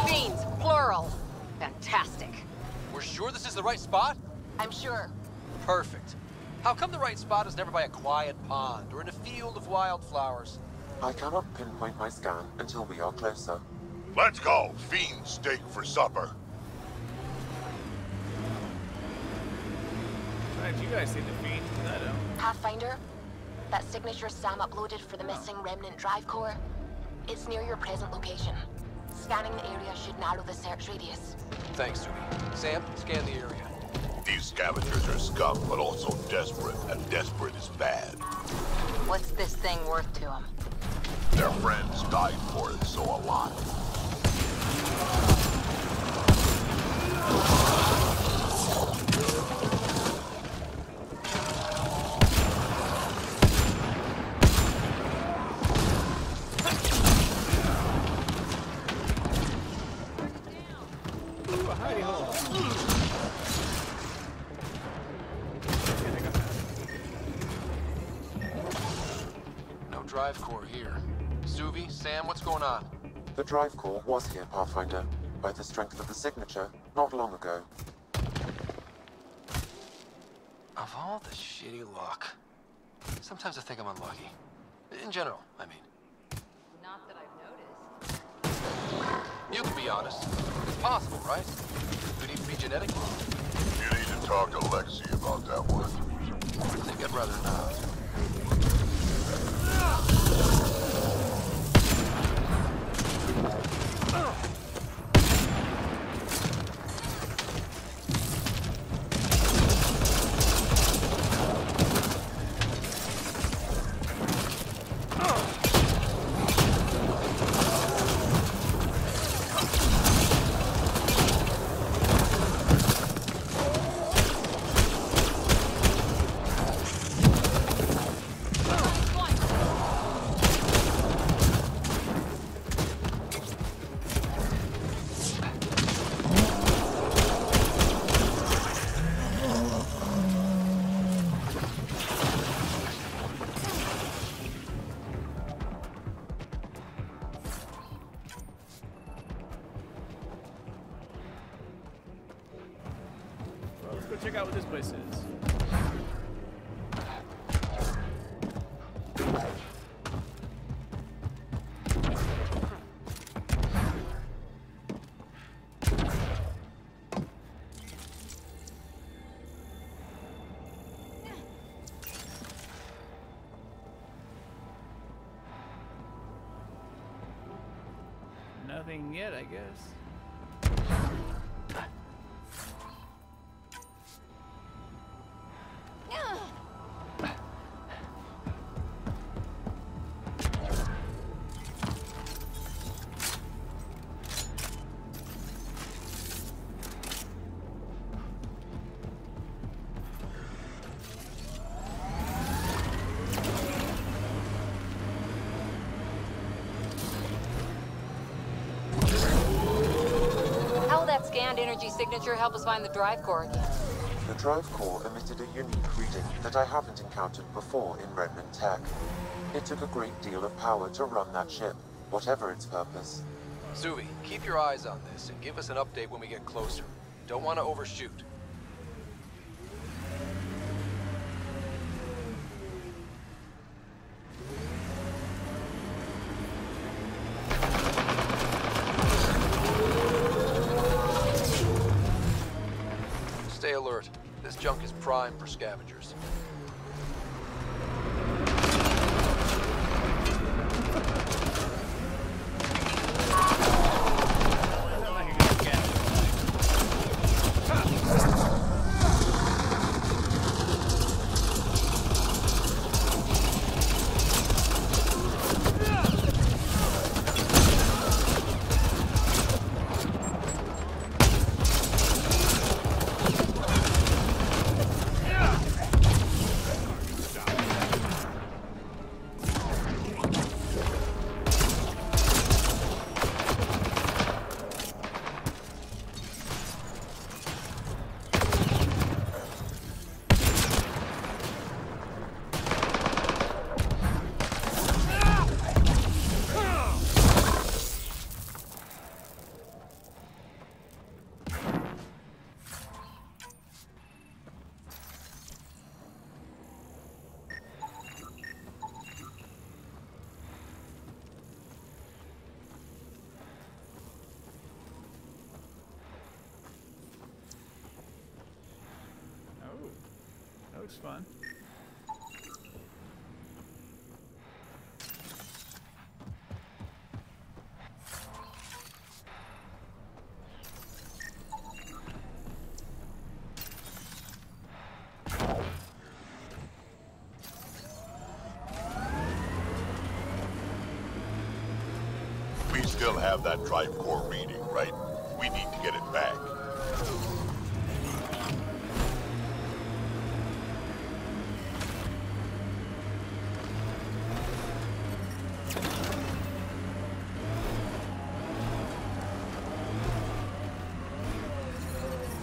Fiends, plural. Fantastic. We're sure this is the right spot? I'm sure. Perfect. How come the right spot is never by a quiet pond or in a field of wildflowers? I cannot pinpoint my scan until we are closer. Let's go! Fiend steak for supper. Right, you guys see the Fiend? I don't. Pathfinder, that signature Sam uploaded for the missing Remnant drive core, it's near your present location. Scanning the area should narrow the search radius. Thanks, Subi. Sam, scan the area. These scavengers are scum, but also desperate, and desperate is bad. What's this thing worth to them? Their friends died for it, so a lot. No drive core here. Suvi, Sam, what's going on? The drive core was here, Pathfinder, by the strength of the signature, not long ago. Of all the shitty luck. Sometimes I think I'm unlucky. In general, I mean. Not that I've noticed. You can be honest. It's possible, right? Could even be genetic. You need to talk to Lexi about that one. I think I'd rather not. Let's go check out what this place is. Nothing yet, I guess. Scanned energy signature help us find the drive core again. The drive core emitted a unique reading that I haven't encountered before in Remnant tech. It took a great deal of power to run that ship, whatever its purpose. Suvi, keep your eyes on this and give us an update when we get closer. Don't want to overshoot. Stay alert. This junk is prime for scavengers. looks fun. We still have that drive core reading, right? We need to get it back.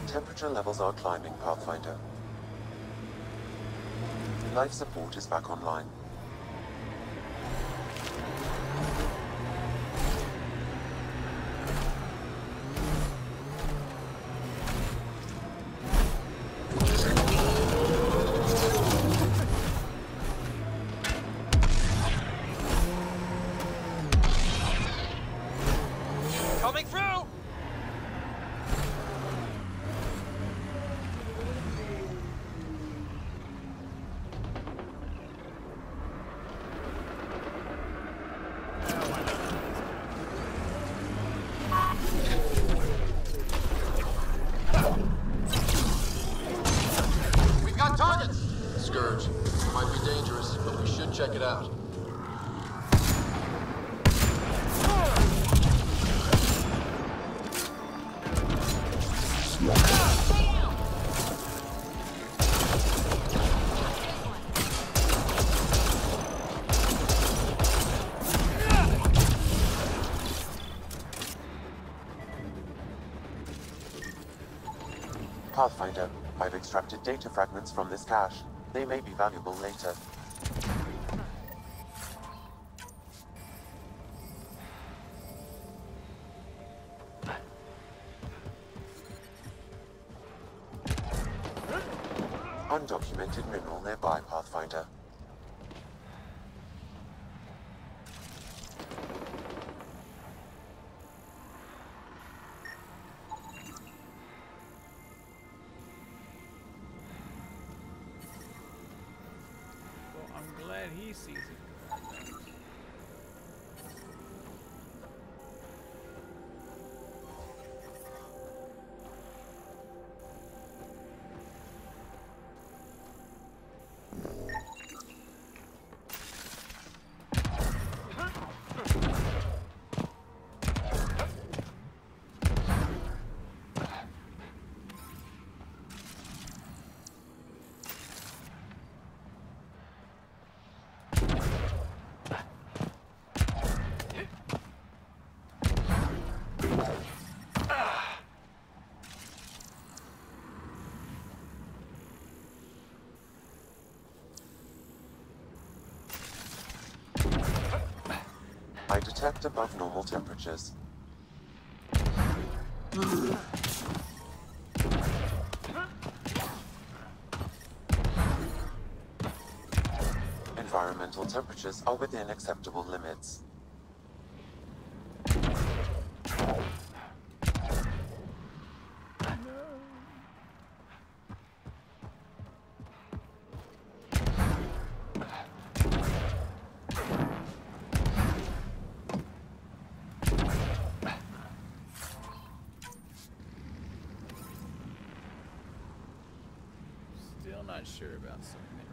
Temperature levels are climbing, Pathfinder. Life support is back online. Coming through! We've got targets! Scourge. Might be dangerous, but we should check it out. Pathfinder, I've extracted data fragments from this cache. They may be valuable later. Undocumented mineral nearby, Pathfinder. Well, I'm glad he sees it. I detect above normal temperatures. Environmental temperatures are within acceptable limits. Still not sure about some mineral.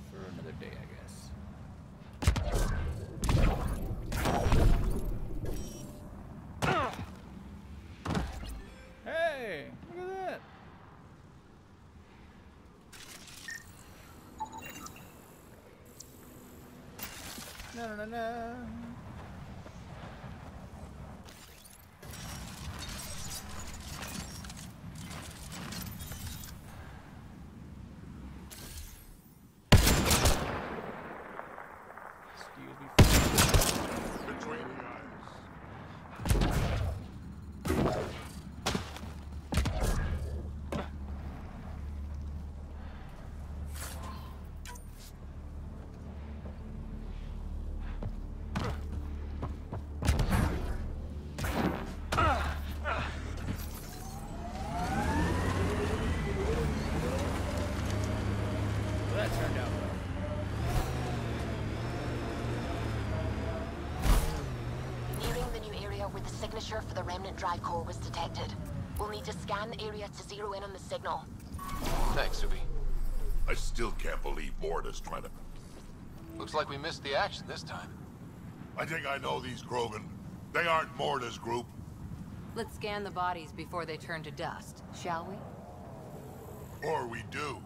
For another day, I guess. Hey, look at that. No, no, no, no. Excuse me. Between the eyes. signature for the Remnant drive core was detected. We'll need to scan the area to zero in on the signal. Thanks, Subi. I still can't believe Morta's trying to... Looks like we missed the action this time. I think I know these Krogan. They aren't Morta's group. Let's scan the bodies before they turn to dust, shall we? Or we do.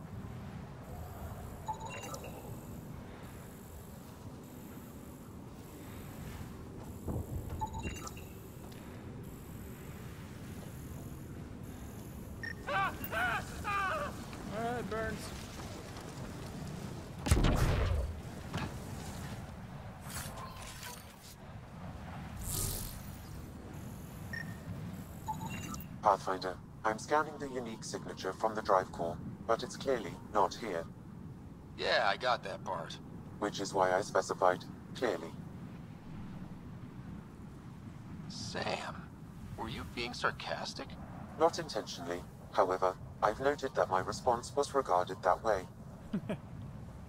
Alright, Burns. Pathfinder, I'm scanning the unique signature from the drive core, but it's clearly not here. Yeah, I got that part. Which is why I specified clearly. Sam, were you being sarcastic? Not intentionally. However, I've noted that my response was regarded that way.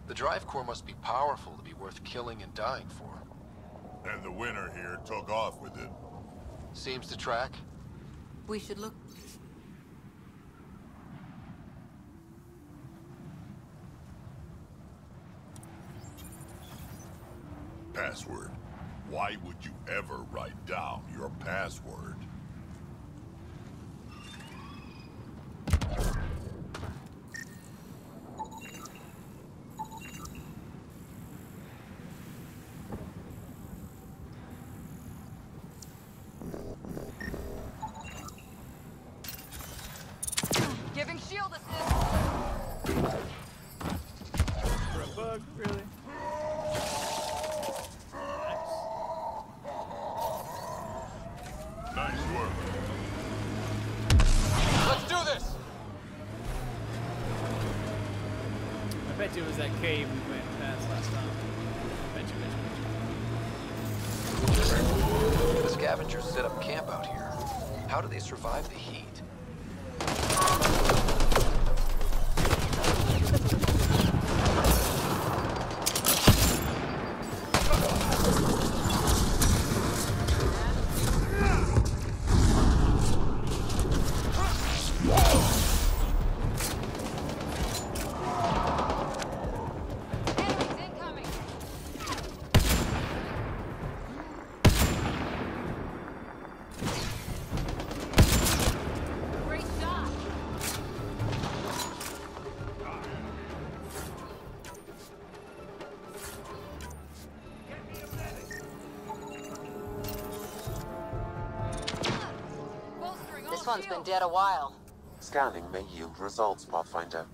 The drive core must be powerful to be worth killing and dying for. And the winner here took off with it. Seems to track. We should look... Password. Why would you ever write down your password? Giving shield assist! For a bug, really? Nice work. Let's do this! I bet you it was that cave we went past last time. Bet you. The scavengers set up camp out here. How do they survive the heat? This one's been dead a while. Scanning may yield results, Pathfinder.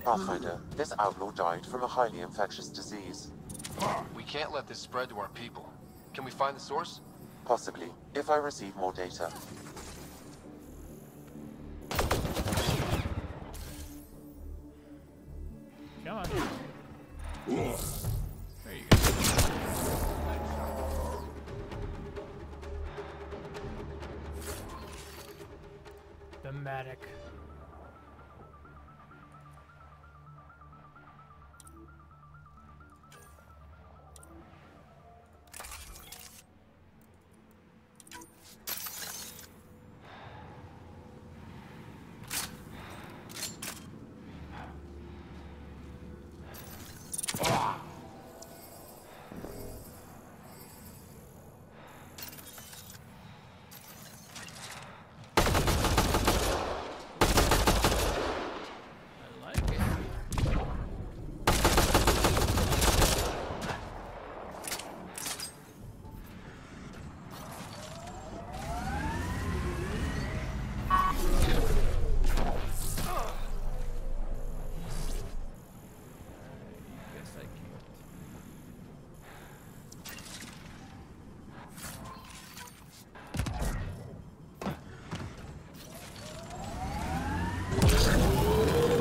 Pathfinder, this outlaw died from a highly infectious disease. We can't let this spread to our people. Can we find the source? Possibly, if I receive more data. Come on. There you go. Thematic.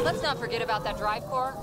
Let's not forget about that drive core.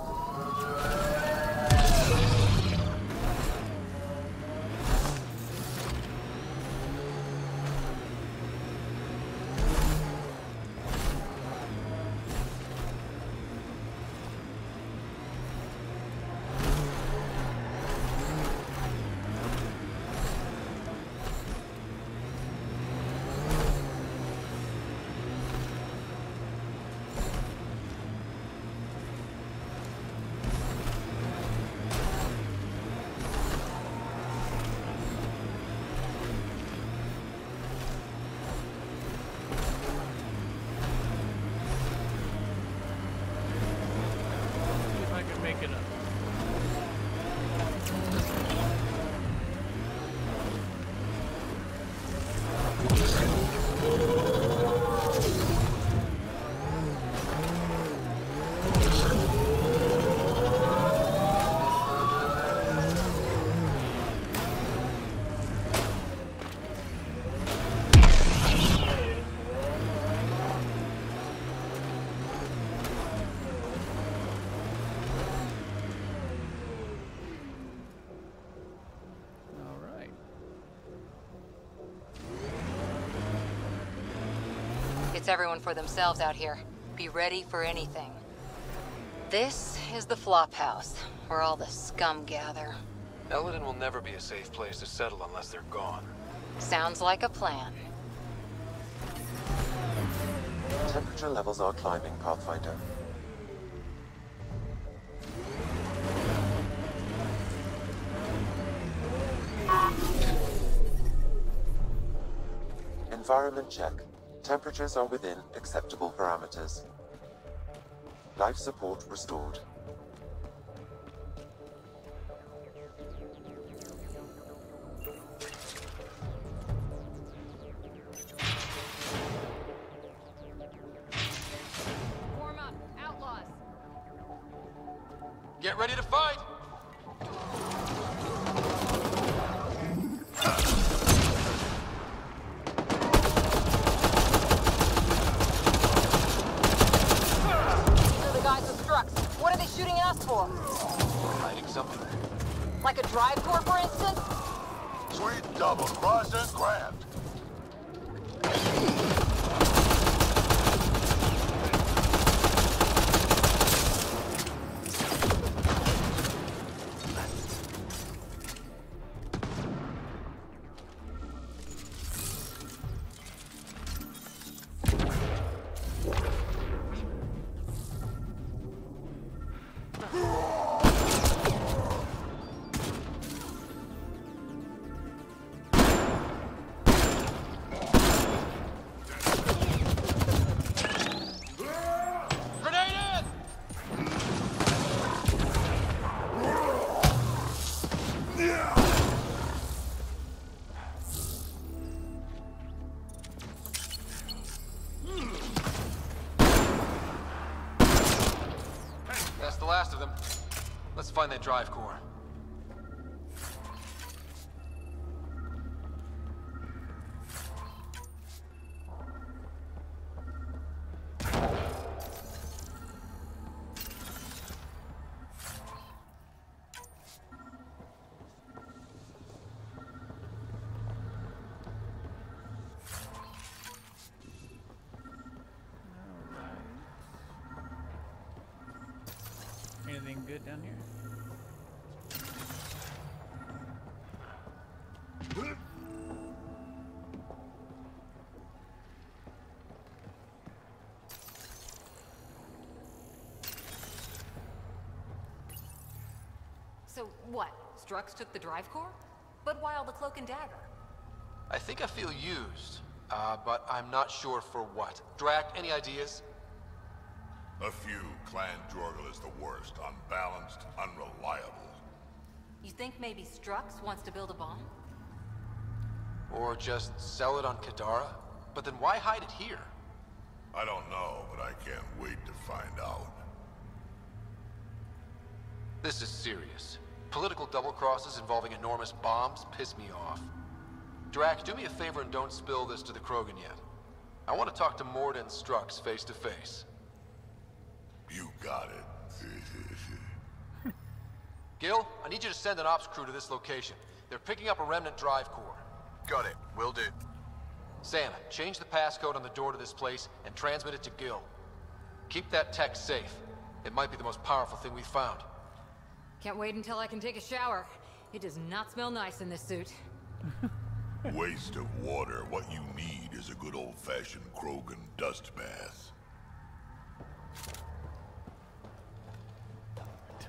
everyone for themselves out here. Be ready for anything. This is the flop house, where all the scum gather. Elaaden will never be a safe place to settle unless they're gone. Sounds like a plan. Temperature levels are climbing, Pathfinder. Environment check. Temperatures are within acceptable parameters. Life support restored. Warm up, outlaws. Get ready to fight! What are they shooting at us for? Hiding something. Like a drive core, for instance? Sweet double cross and grabbed. That's the last of them. Let's find that drive core. Anything good down here? So what? Strux took the drive core? But why all the cloak and dagger? I think I feel used, but I'm not sure for what. Drack, any ideas? A few. Clan Jorgal is the worst. Unbalanced, unreliable. You think maybe Strux wants to build a bomb? Or just sell it on Kadara? But then why hide it here? I don't know, but I can't wait to find out. This is serious. Political double crosses involving enormous bombs piss me off. Drack, do me a favor and don't spill this to the Krogan yet. I want to talk to Morda and Strux face to face. You got it. Gil, I need you to send an ops crew to this location. They're picking up a Remnant drive core. Got it. Will do. Sam, change the passcode on the door to this place and transmit it to Gil. Keep that tech safe. It might be the most powerful thing we've found. Can't wait until I can take a shower. It does not smell nice in this suit. Waste of water. What you need is a good old-fashioned Krogan dust bath.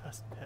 Dust bath.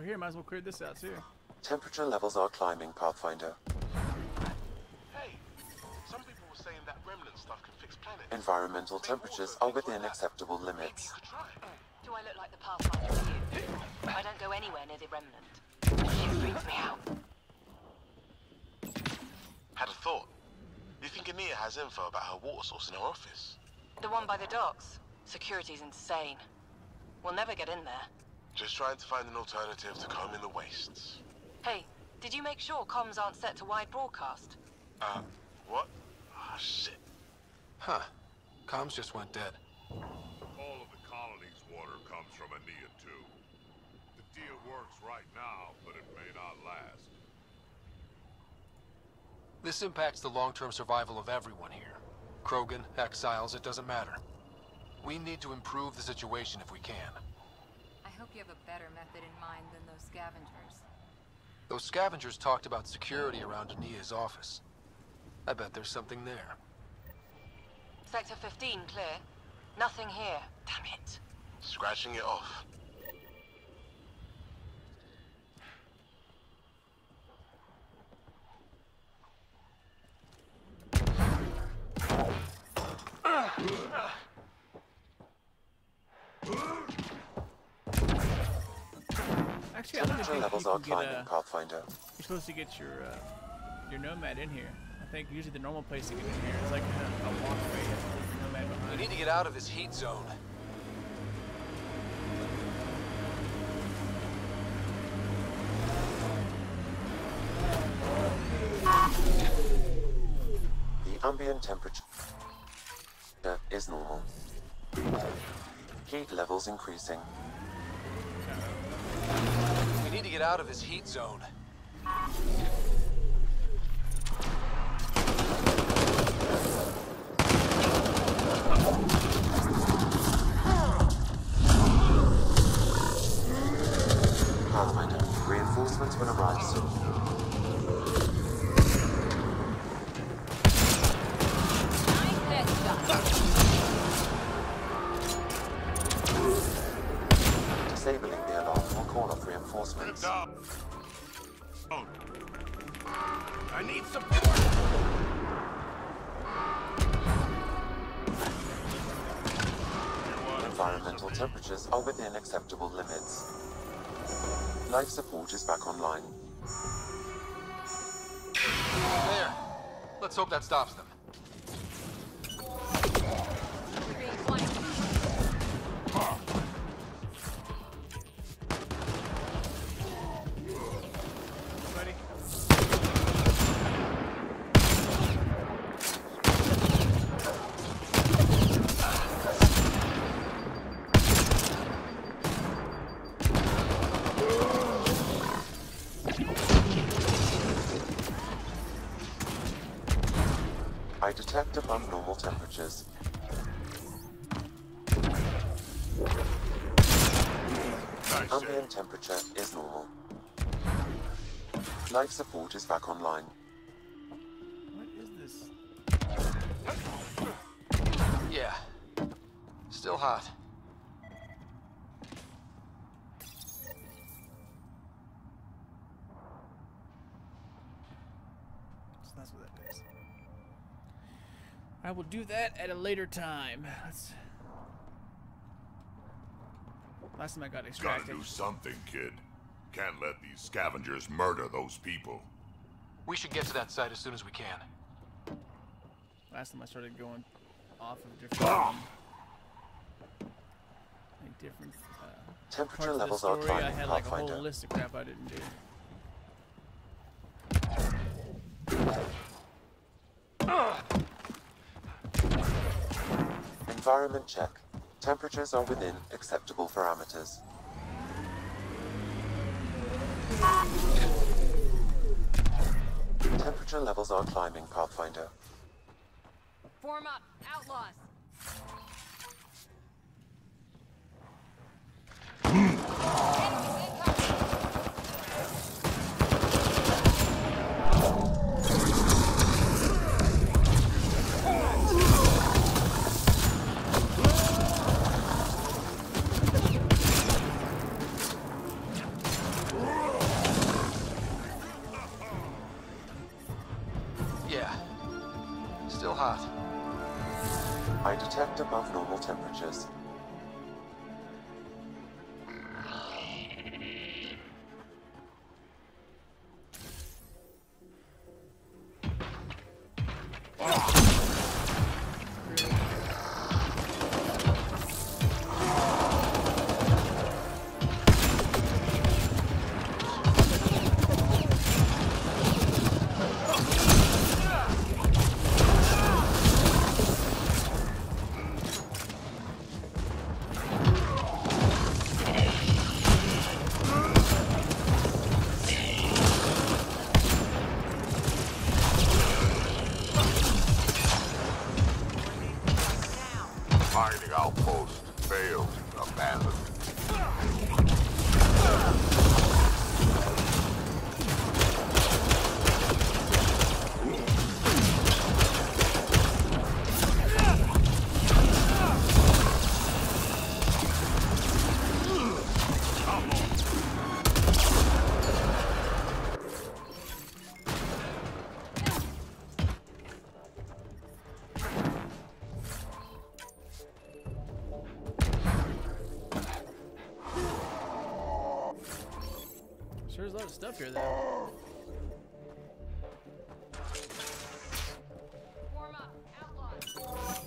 we're here, might as well clear this out too. Temperature levels are climbing, Pathfinder. Hey, some people were saying that Remnant stuff can fix planets. Environmental temperatures are within acceptable limits. Do I look like the Pathfinder to you? I don't go anywhere near the Remnant. Shit freaks me out. Had a thought. You think Ania has info about her water source in her office? The one by the docks. Security's insane. We'll never get in there. Just trying to find an alternative to combing the wastes. Hey, did you make sure comms aren't set to wide broadcast? What? Ah, shit. Huh. Comms just went dead. All of the colony's water comes from Ania, too. The deal works right now, but it may not last. This impacts the long-term survival of everyone here. Krogan, exiles, it doesn't matter. We need to improve the situation if we can. I hope you have a better method in mind than those scavengers. Those scavengers talked about security around Ania's office. I bet there's something there. Sector 15 clear. Nothing here. Damn it. Scratching it off. Actually, I don't think levels are climbing, Pathfinder. You're supposed to get your Nomad in here. I think usually the normal place to get in here is like a walkway. You have to leave your Nomad behind. We need to get out of this heat zone. The ambient temperature is normal. Heat levels increasing. We need to get out of this heat zone. Pathfinder, reinforcements will arrive soon. Disabling the alarm will call off reinforcements. I need support! Environmental temperatures are within acceptable limits. Life support is back online. There. Let's hope that stops them. I detect above normal temperatures. Ambient temperature is normal. Life support is back online. What is this? Yeah. Still hot. So that's what that does. I will do that at a later time. Last time I got extracted. Gotta do something, kid. Can't let these scavengers murder those people. We should get to that site as soon as we can. Last time I started going off of different, Temperature parts levels of are the story. I climbing, had like a whole Pathfinder. list of crap I didn't do. Environment check. Temperatures are within acceptable parameters. Temperature levels are climbing, Pathfinder. Form up, outlaws. hot? I detect above normal temperatures. Mining outpost failed, abandoned. Sure, there's a lot of stuff here, though. Warm up, outlaws.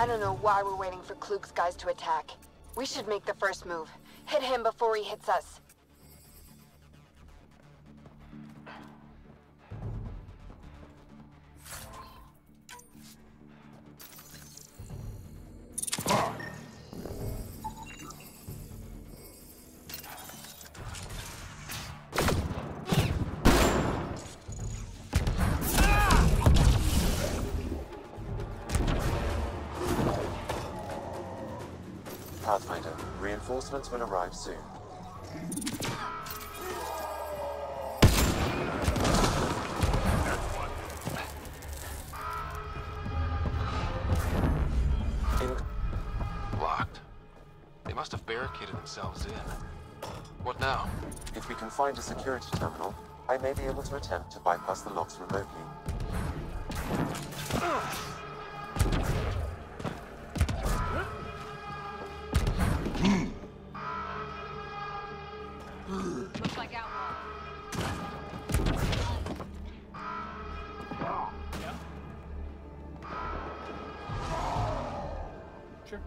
I don't know why we're waiting for Klug's guys to attack. We should make the first move. Hit him before he hits us. Pathfinder, reinforcements will arrive soon. Locked. They must have barricaded themselves in. What now? If we can find a security terminal, I may be able to attempt to bypass the locks remotely. Looks like outlaw. Sure.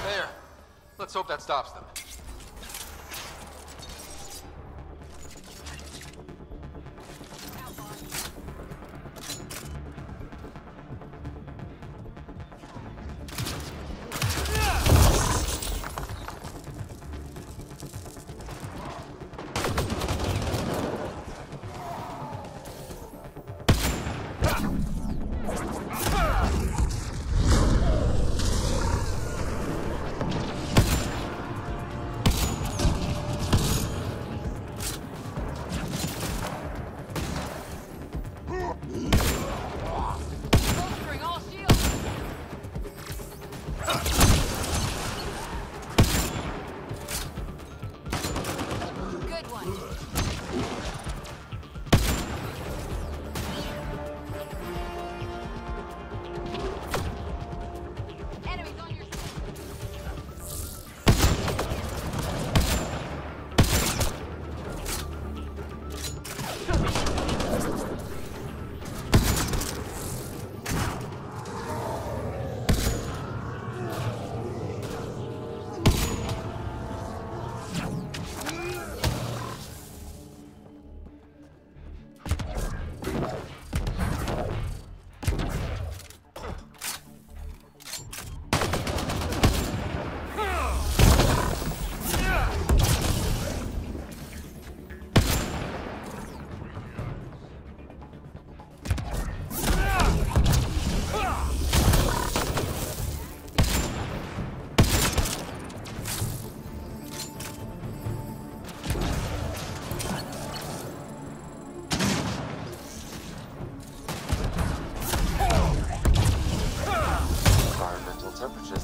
There. Let's hope that stops them.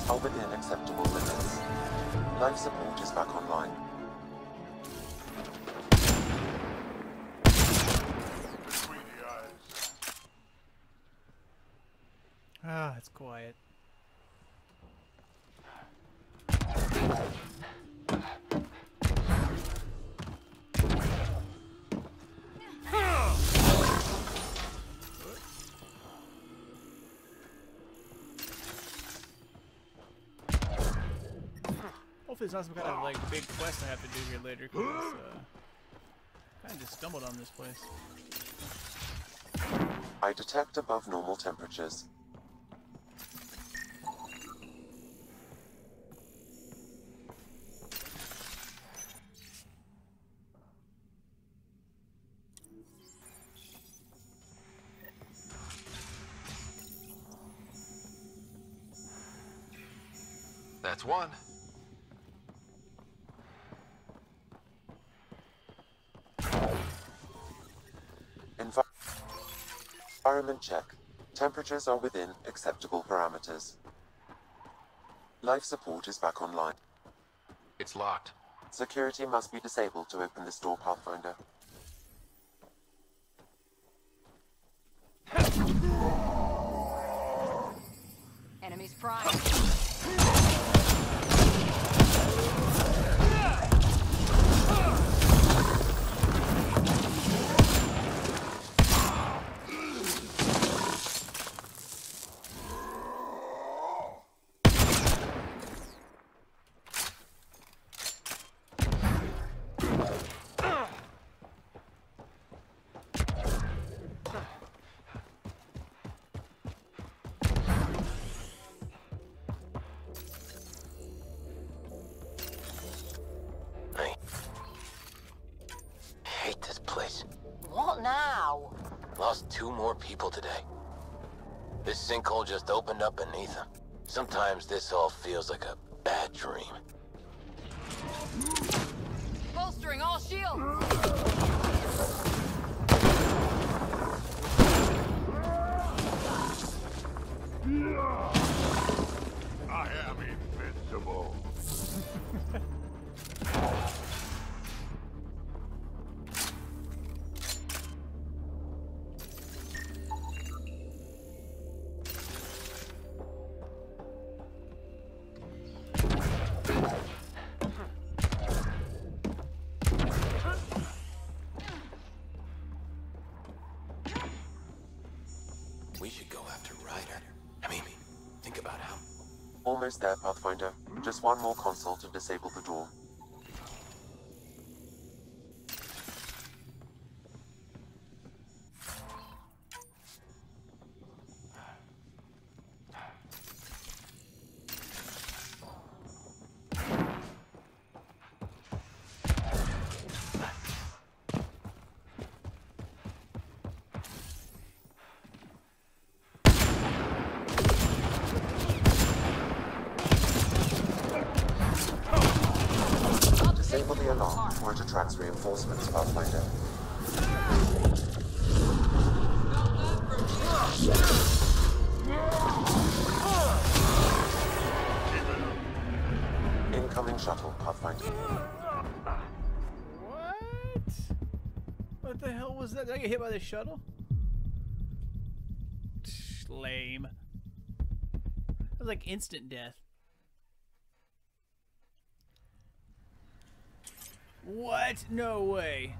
are within acceptable limits. Life support is back online. Ah, it's quiet. Hopefully it's not some kind of like big quest I have to do here later, because kind of just stumbled on this place. I detect above normal temperatures. That's one. Environment check. Temperatures are within acceptable parameters. Life support is back online. It's locked. Security must be disabled to open this door, Pathfinder. Enemies prime. What now? Lost 2 more people today. This sinkhole just opened up beneath them. Sometimes this all feels like a bad dream. Bolstering all shields. I am invincible. We should go after Ryder. I mean, think about how... Almost there, Pathfinder. Just one more console to disable the door. Disable the alarm or it attracts reinforcements, Pathfinder. Incoming shuttle, Pathfinder. What? What the hell was that? Did I get hit by the shuttle? Lame. That was like instant death. What? No way.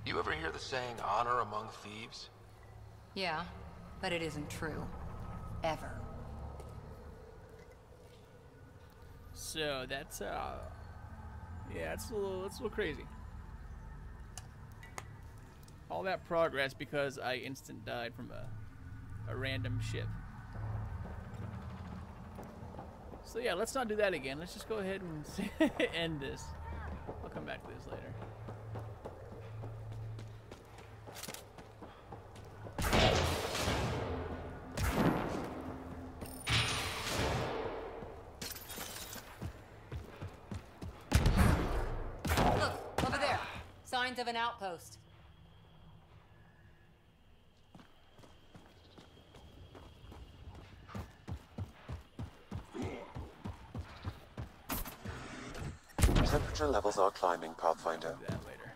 You ever hear the saying, honor among thieves? Yeah, but it isn't true. Ever. So that's yeah, it's a little crazy. All that progress because I instant died from a random ship. So yeah, let's not do that again. Let's just go ahead and end this. I'll come back to this later. Look, over there. Signs of an outpost. Temperature levels are climbing, Pathfinder. Do that later.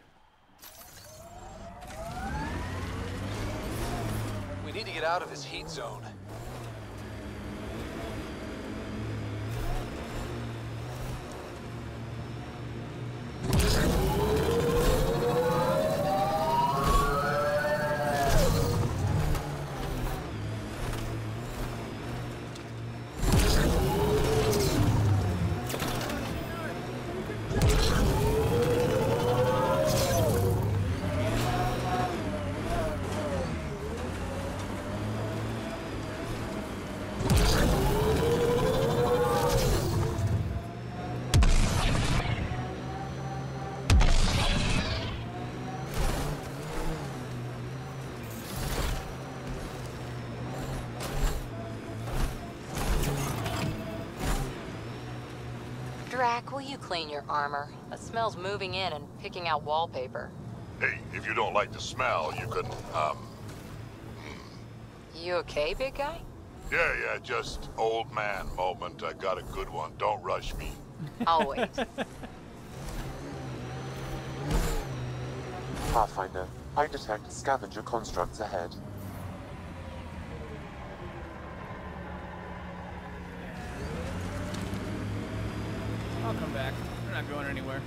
We need to get out of this heat zone. Drack, will you clean your armor? It smells moving in and picking out wallpaper. Hey, if you don't like the smell, you can, You okay, big guy? Yeah, just old man moment. I got a good one. Don't rush me. I'll wait. Pathfinder, I detect scavenger constructs ahead. I'll come back. They're not going anywhere.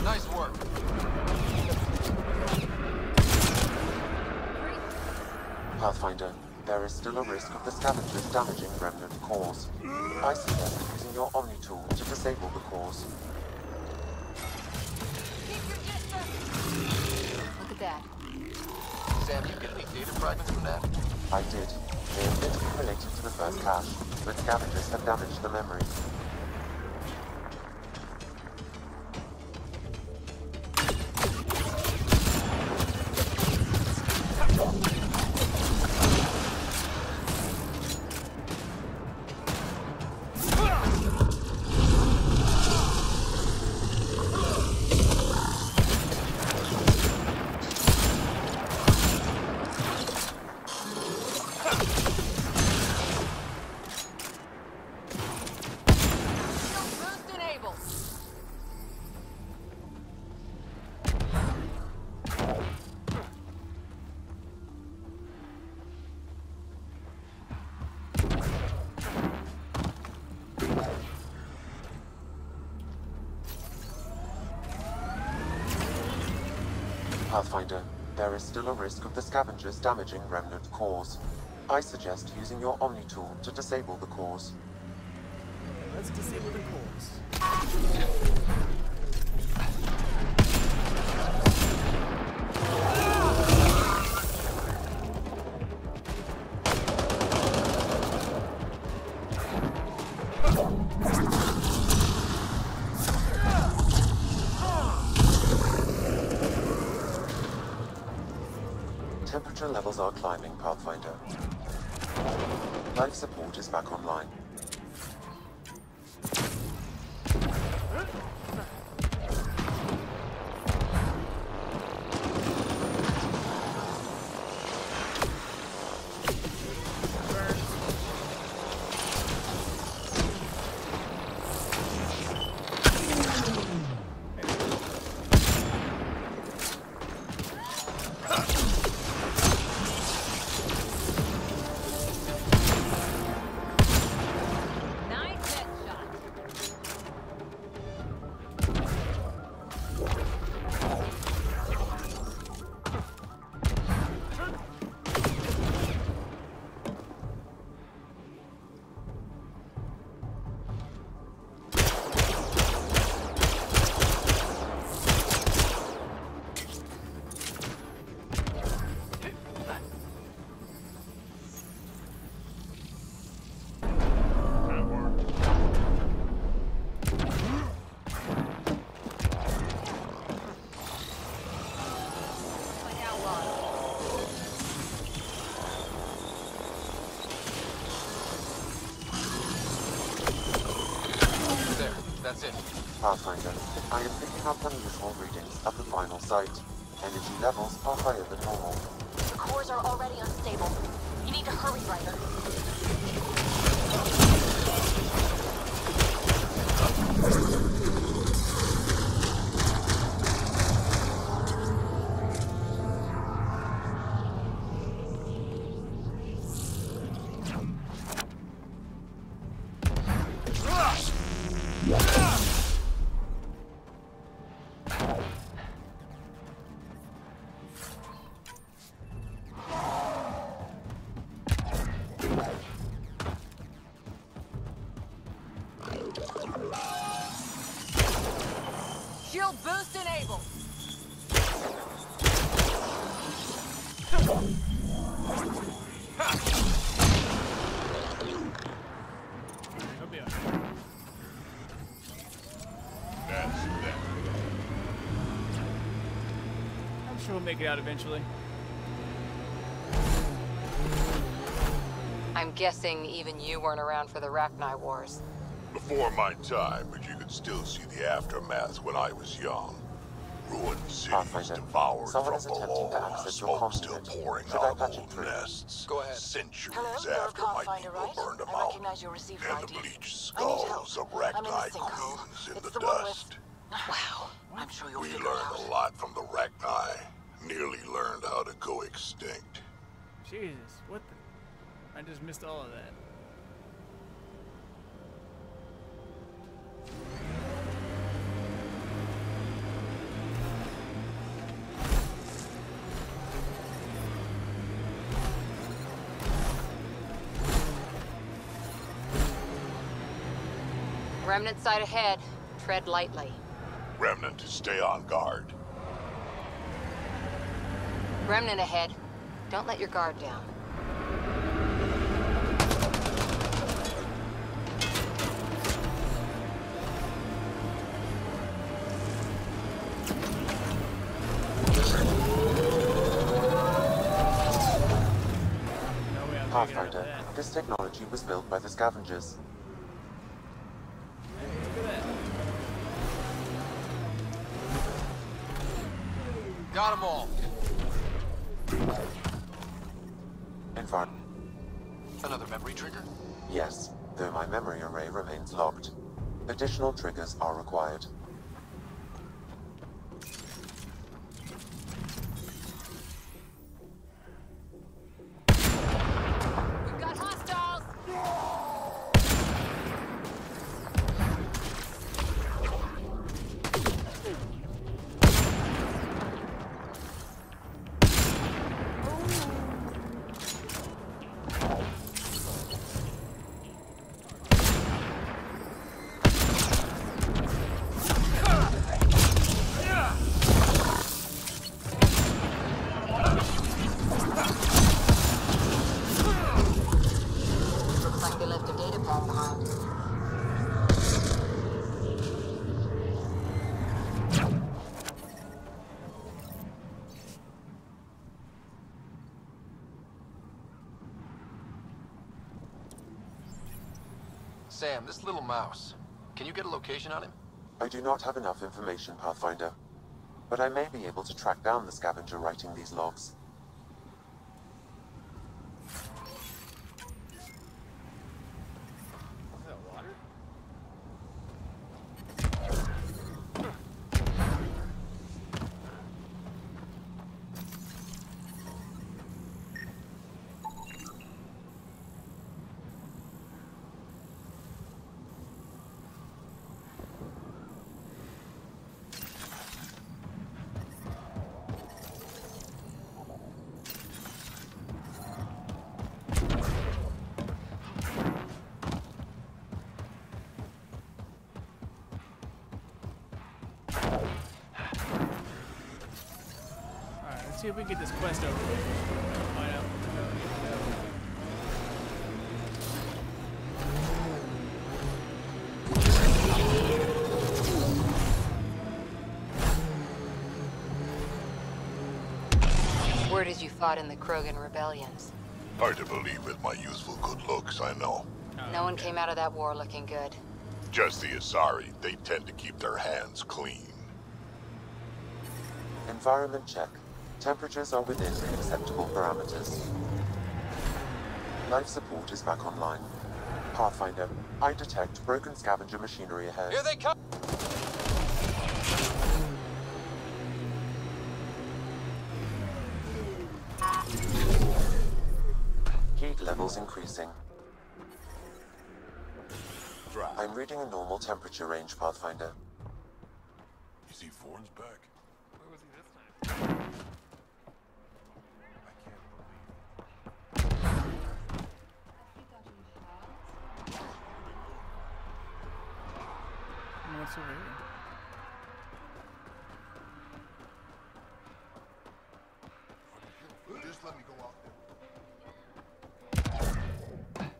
Nice work. Pathfinder, there is still a risk of the scavengers damaging Remnant cores. I suggest using your Omni tool to disable the cores. Look at that. Sam, you get any data fragments from that? I did. They appear to be related to the first cache, but scavengers have damaged the memory. Pathfinder, there is still a risk of the scavengers damaging Remnant cores. I suggest using your Omni tool to disable the cores. Let's disable the cores. Temperature levels are climbing, Pathfinder. Life support is back online. That's it. Pathfinder, I am picking up unusual readings at the final site. Energy levels are higher than normal. The cores are already unstable. You need to hurry, Ryder. Shield boost enabled. He'll be alright. That's that. I'm sure we'll make it out eventually. I'm guessing even you weren't around for the Rachni Wars. Before my time, but you could still see the aftermath when I was young. Ruined cities devoured from below, smoke still pouring out of old nests. Go ahead. Centuries Hello, you're after my Pathfinder, people right? burned them I out. recognize your receiver And ID. the bleached I need help. skulls of I'm in the Rachni sinkhole. queens in It's the the one dust. Wow. I'm sure you'll We figure learned it out. a lot from the Rachni. Nearly learned how to go extinct. Jesus, what the? I just missed all of that. Remnant side ahead. Tread lightly. Remnant, stay on guard. Remnant ahead. Don't let your guard down. Pathfinder, this technology was built by the scavengers. Got them all. Environment. Another memory trigger? Yes, though my memory array remains locked. Additional triggers are required. We've got hostiles. Looks like they left a data pad behind. Sam, this little mouse. Can you get a location on him? I do not have enough information, Pathfinder. But I may be able to track down the scavenger writing these logs. Is that water? Alright, let's see if we can get this quest over with. Find out. Word is you fought in the Krogan rebellions. Hard to believe with my youthful good looks, I know. No one came out of that war looking good. Just the Asari, they tend to keep their hands clean. Environment check. Temperatures are within acceptable parameters. Life support is back online. Pathfinder, I detect broken scavenger machinery ahead. Here they come! Heat levels increasing. Drack. I'm reading a normal temperature range, Pathfinder. You see Forn's back? Where was he this time? What's over here? Just let me go out there.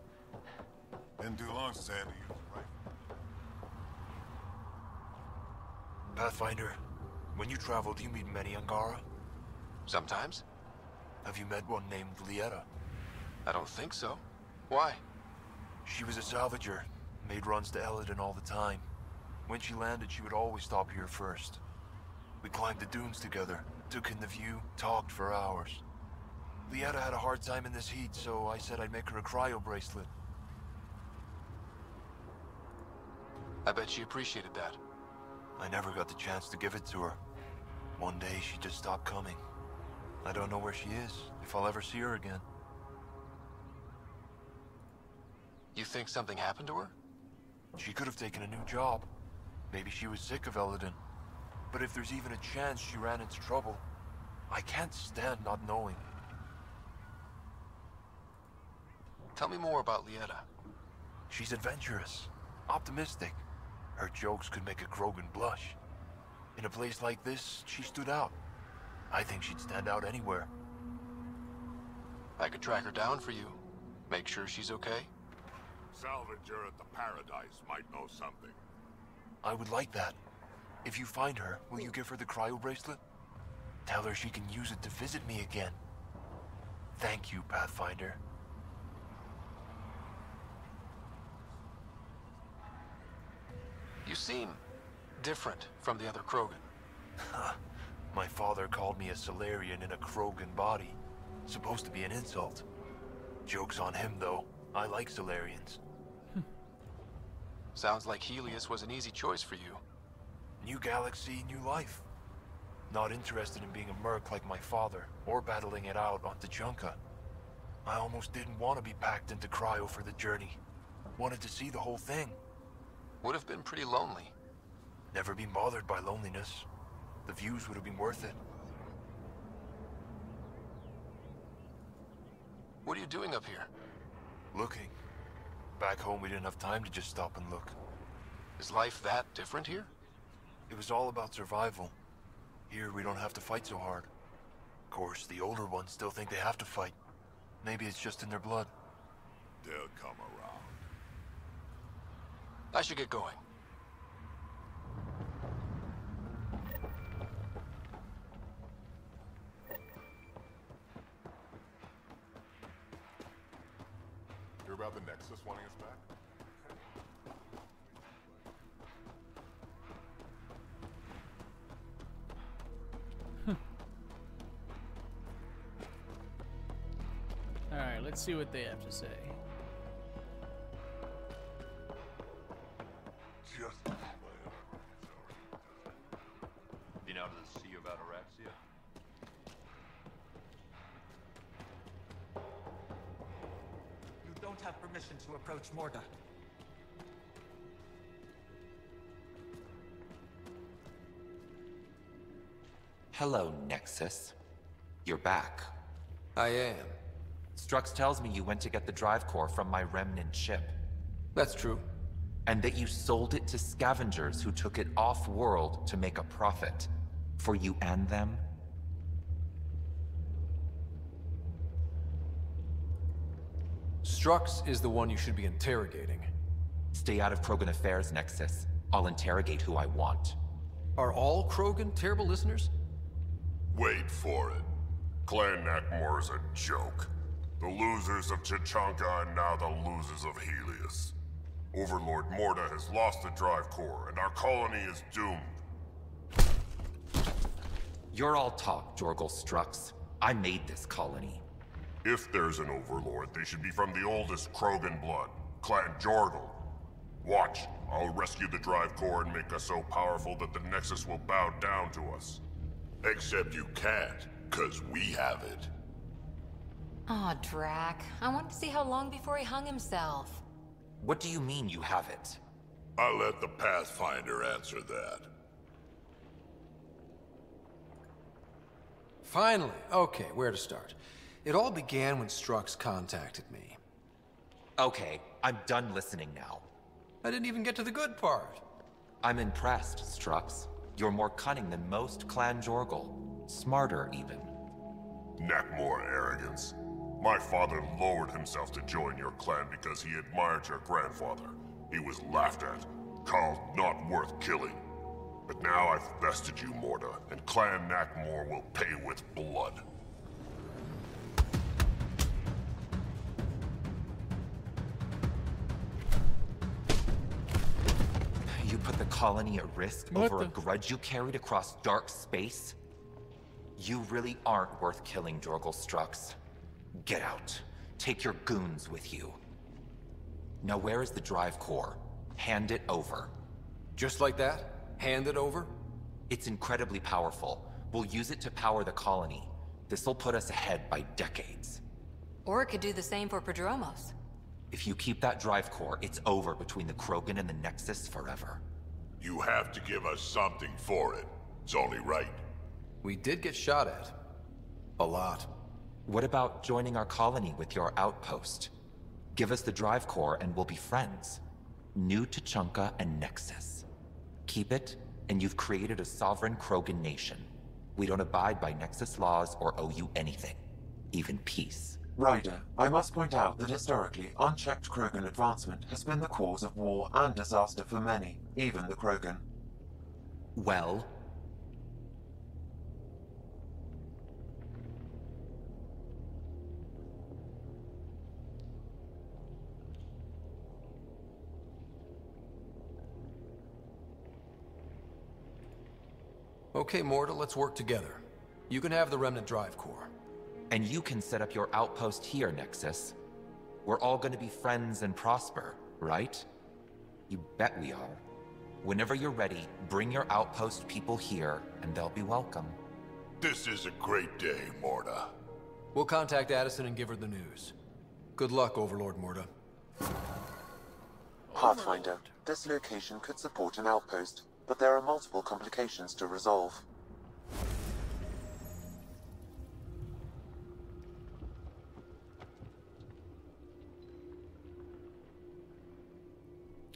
Been too long since I had to use it, right? Pathfinder, when you travel, do you meet many Angara? Sometimes. Have you met one named Lieta? I don't think so. Why? She was a salvager, made runs to Elaaden all the time. When she landed, she would always stop here first. We climbed the dunes together, took in the view, talked for hours. Lieta had a hard time in this heat, so I said I'd make her a cryo bracelet. I bet she appreciated that. I never got the chance to give it to her. One day, she just stopped coming. I don't know where she is, if I'll ever see her again. You think something happened to her? She could have taken a new job. Maybe she was sick of Elaaden. But if there's even a chance she ran into trouble, I can't stand not knowing. Tell me more about Lieta. She's adventurous, optimistic. Her jokes could make a Krogan blush. In a place like this, she stood out. I think she'd stand out anywhere. I could track her down for you. Make sure she's okay. Salvager at the Paradise might know something. I would like that. If you find her, will you give her the cryo bracelet? Tell her she can use it to visit me again. Thank you, Pathfinder. You seem different from the other Krogan. My father called me a Solarian in a Krogan body. Supposed to be an insult. Joke's on him, though. I like Solarians. Sounds like Helios was an easy choice for you. New galaxy, new life. Not interested in being a merc like my father, or battling it out on Tachanka. I almost didn't want to be packed into cryo for the journey. Wanted to see the whole thing. Would have been pretty lonely. Never been bothered by loneliness. The views would have been worth it. What are you doing up here? Looking. Back home, we didn't have time to just stop and look. Is life that different here? It was all about survival. Here, we don't have to fight so hard. Of course, the older ones still think they have to fight. Maybe it's just in their blood. They'll come around. I should get going. Hear about the Nexus wanting us back? Alright, let's see what they have to say. Just Been out of the Sea of Ataraxia? You don't have permission to approach Morda. Hello, Nexus. You're back. I am. Strux tells me you went to get the drive core from my Remnant ship. That's true. And that you sold it to scavengers who took it off-world to make a profit. For you and them? Strux is the one you should be interrogating. Stay out of Krogan affairs, Nexus. I'll interrogate who I want. Are all Krogan terrible listeners? Wait for it. Clan Nakmor is a joke. The losers of Tachanka and now the losers of Helios. Overlord Morda has lost the drive core, and our colony is doomed. You're all talk, Jorgal Strux. I made this colony. If there's an overlord, they should be from the oldest Krogan blood, Clan Jorgal. Watch, I'll rescue the drive core and make us so powerful that the Nexus will bow down to us. Except you can't, 'cause we have it. Aw, Drack. I wanted to see how long before he hung himself. What do you mean you have it? I'll let the Pathfinder answer that. Finally. Okay, where to start? It all began when Strux contacted me. Okay, I'm done listening now. I didn't even get to the good part. I'm impressed, Strux. You're more cunning than most Clan Jorgal. Smarter, even. Nakmor arrogance. My father lowered himself to join your clan because he admired your grandfather. He was laughed at, called not worth killing. But now I've bested you, Morda, and Clan Nakmor will pay with blood. You put the colony at risk over a grudge you carried across dark space? You really aren't worth killing, Jorgal Strux. Get out. Take your goons with you. Now where is the drive core? Hand it over. Just like that? Hand it over? It's incredibly powerful. We'll use it to power the colony. This'll put us ahead by decades. Or it could do the same for Prodromos. If you keep that drive core, it's over between the Krogan and the Nexus forever. You have to give us something for it. It's only right. We did get shot at. A lot. What about joining our colony with your outpost? Give us the drive core and we'll be friends. New Tuchanka and Nexus. Keep it, and you've created a sovereign Krogan nation. We don't abide by Nexus laws or owe you anything. Even peace. Ryder, I must point out that historically, unchecked Krogan advancement has been the cause of war and disaster for many, even the Krogan. Well? Okay, Morda, let's work together. You can have the Remnant drive core. And you can set up your outpost here, Nexus. We're all gonna be friends and prosper, right? You bet we are. Whenever you're ready, bring your outpost people here, and they'll be welcome. This is a great day, Morda. We'll contact Addison and give her the news. Good luck, Overlord Morda. Pathfinder, this location could support an outpost, but there are multiple complications to resolve.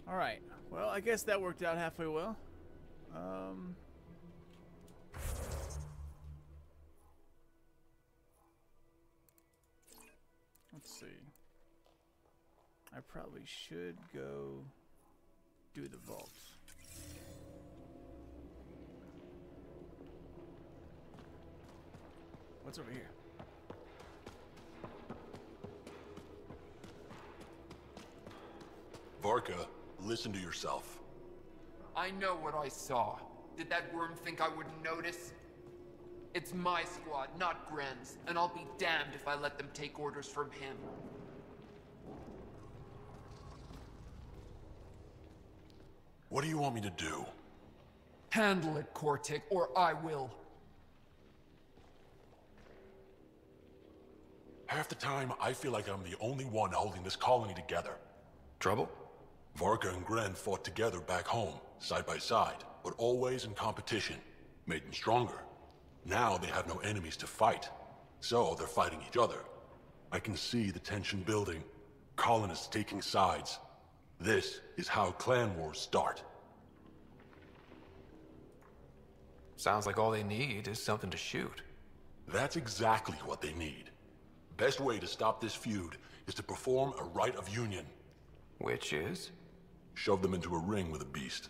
Alright, well, I guess that worked out halfway well. Let's see. I probably should go do the vault. What's over here? Varka, listen to yourself. I know what I saw. Did that worm think I wouldn't notice? It's my squad, not Gren's, and I'll be damned if I let them take orders from him. What do you want me to do? Handle it, Cortic, or I will. Half the time, I feel like I'm the only one holding this colony together. Trouble? Varka and Gren fought together back home, side by side, but always in competition. Made them stronger. Now they have no enemies to fight, so they're fighting each other. I can see the tension building, colonists taking sides. This is how clan wars start. Sounds like all they need is something to shoot. That's exactly what they need. Best way to stop this feud is to perform a rite of union. Which is? Shove them into a ring with a beast.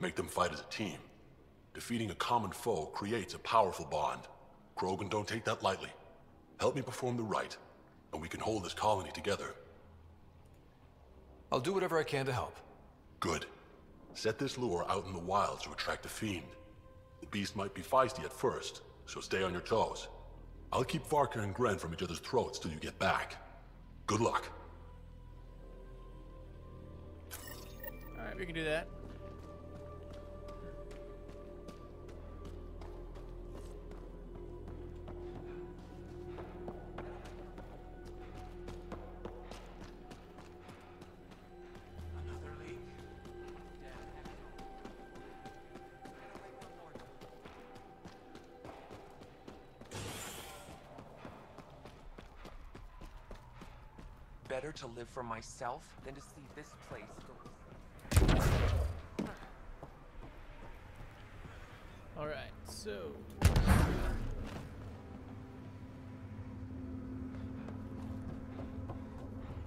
Make them fight as a team. Defeating a common foe creates a powerful bond. Krogan don't take that lightly. Help me perform the rite, and we can hold this colony together. I'll do whatever I can to help. Good. Set this lure out in the wilds to attract the fiend. The beast might be feisty at first, so stay on your toes. I'll keep Varka and Gren from each other's throats till you get back. Good luck. Alright, we can do that. Better to live for myself than to see this place go. Alright, so...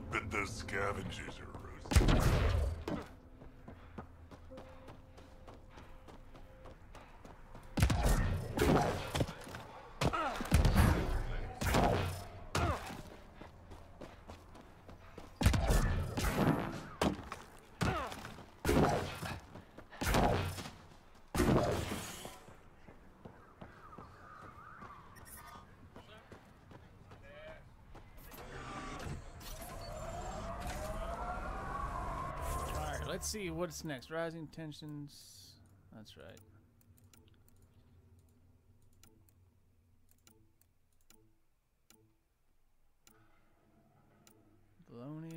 Bet those scavengers are roasted. Let's see what's next. Rising tensions. That's right. Bologna,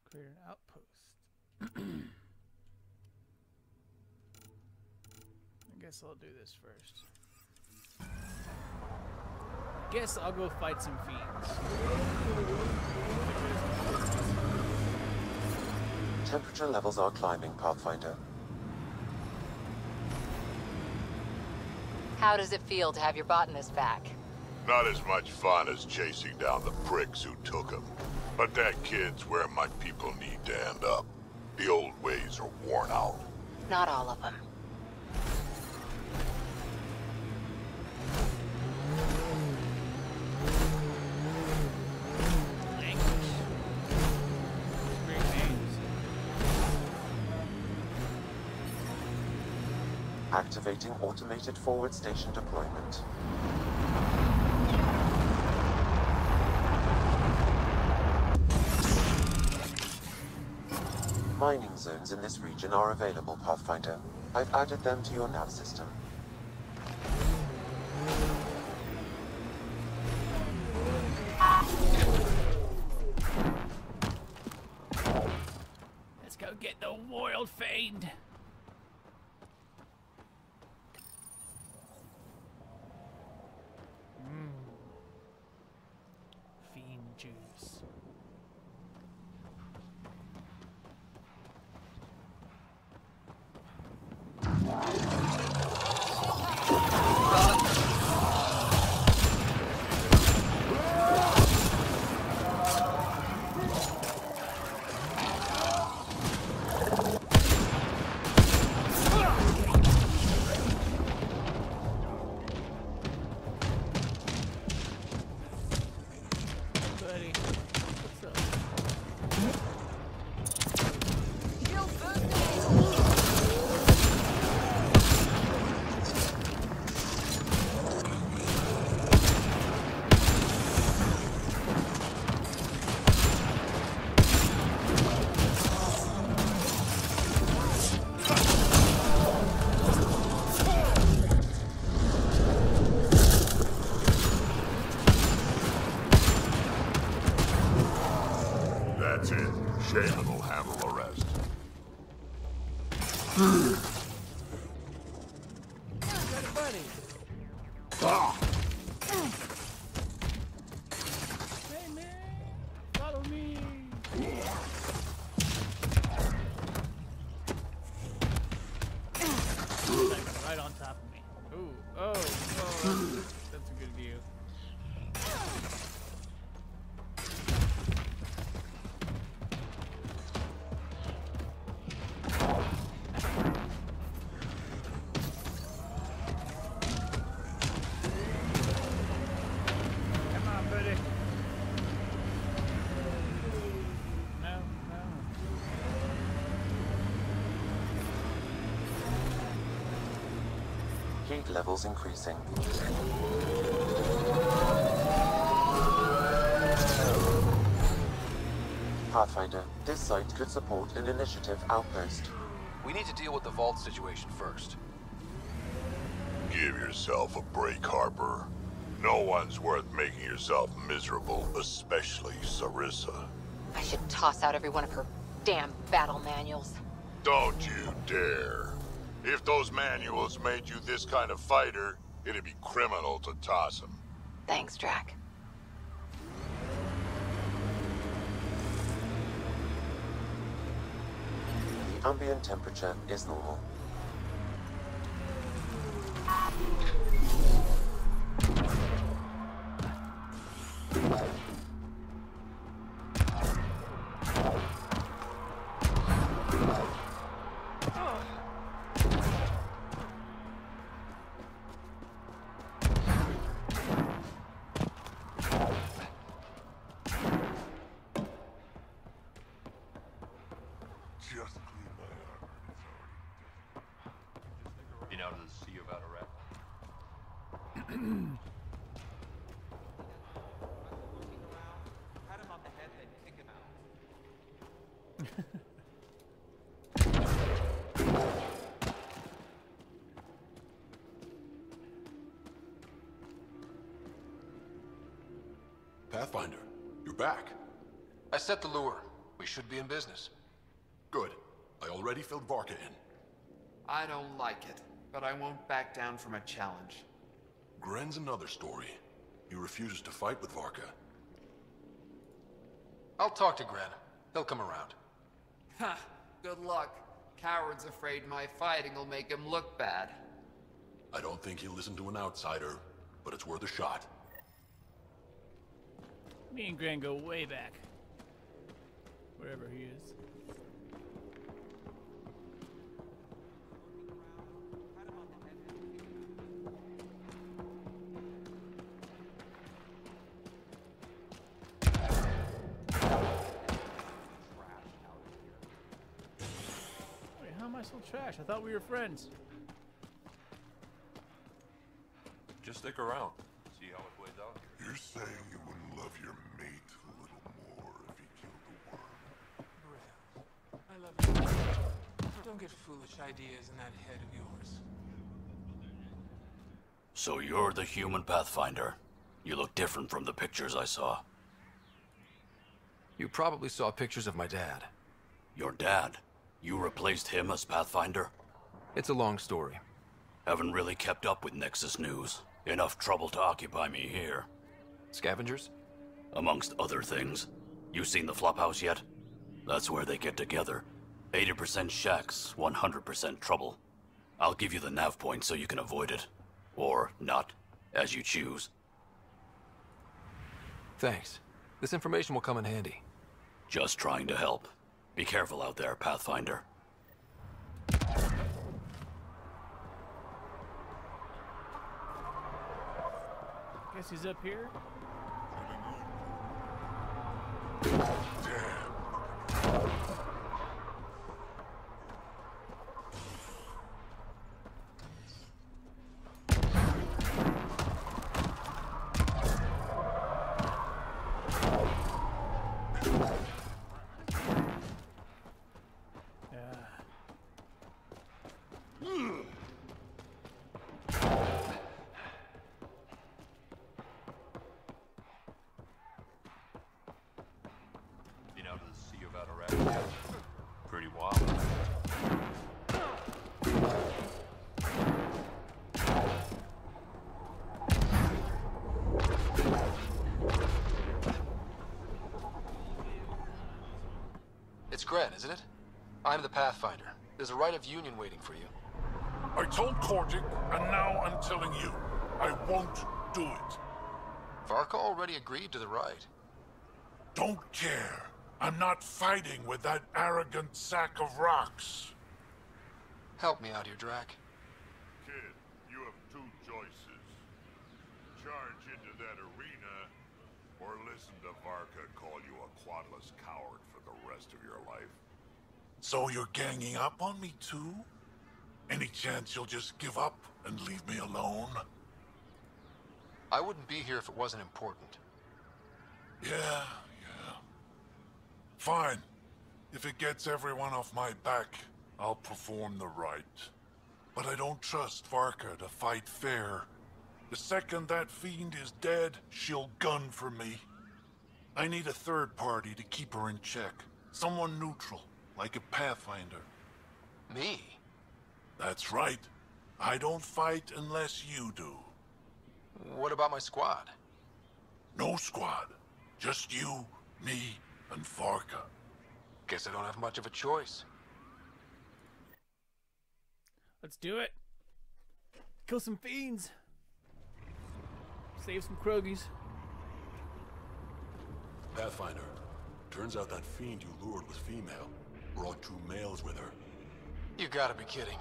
create an outpost. I guess I'll do this first. Guess I'll go fight some fiends. Temperature levels are climbing, Pathfinder. How does it feel to have your botanist back? Not as much fun as chasing down the pricks who took him. But that kid's where my people need to end up. The old ways are worn out. Not all of them. Activating automated forward station deployment. Mining zones in this region are available, Pathfinder. I've added them to your nav system. Let's go get the World Fiend. Fiend juice. That's it. Shaman will handle the rest. Hey man, follow me. Right on top of me. Ooh, oh, that's a good view. Heat levels increasing. Pathfinder, this site could support an initiative outpost. We need to deal with the vault situation first. Give yourself a break, Harper. No one's worth making yourself miserable, especially Sarissa. I should toss out every one of her damn battle manuals. Don't you dare. If those manuals made you this kind of fighter, it'd be criminal to toss them. Thanks, Drack. The ambient temperature is normal. Been out of the Sea of Ararat. Pat him on the head, then kick him out. Pathfinder, you're back. I set the lure. We should be in business. Good. I already filled Varka in. I don't like it, but I won't back down from a challenge. Gren's another story. He refuses to fight with Varka. I'll talk to Gren. He'll come around. Ha! Good luck. Coward's afraid my fighting will make him look bad. I don't think he'll listen to an outsider, but it's worth a shot. Me and Gran go way back. Wherever he is. Wait, how am I still trash? I thought we were friends. Just stick around. See how it plays out here. You're saying you wouldn't love your mate a little more if he killed the worm? I love you. Don't get foolish ideas in that head of yours. So you're the human Pathfinder. You look different from the pictures I saw. You probably saw pictures of my dad. Your dad? You replaced him as Pathfinder? It's a long story. Haven't really kept up with Nexus news. Enough trouble to occupy me here. Scavengers? Amongst other things. You seen the Flophouse yet? That's where they get together. 80% shacks, 100% trouble. I'll give you the nav point so you can avoid it. Or not, as you choose. Thanks. This information will come in handy. Just trying to help. Be careful out there, Pathfinder. Guess he's up here. Been out of the Sea of Ararat. Pretty wild. It's Gren, isn't it? I'm the Pathfinder. There's a right of union waiting for you. I told Kordic, and now I'm telling you, I won't do it. Varka already agreed to the right. Don't care. I'm not fighting with that arrogant sack of rocks. Help me out here, Drack. Kid, you have two choices. Charge into that arena, or listen to Varka call you a quadless coward for the rest of your life. So you're ganging up on me too? Any chance you'll just give up? and leave me alone? I wouldn't be here if it wasn't important. Yeah. Fine. If it gets everyone off my back, I'll perform the rite. But I don't trust Varka to fight fair. The second that fiend is dead, she'll gun for me. I need a third party to keep her in check. Someone neutral, like a Pathfinder. Me? That's right. I don't fight unless you do. What about my squad? No squad. Just you, me, and Varka. Guess I don't have much of a choice. Let's do it. Kill some fiends. Save some Krogies. Pathfinder, turns out that fiend you lured was female. Brought 2 males with her. You gotta be kidding.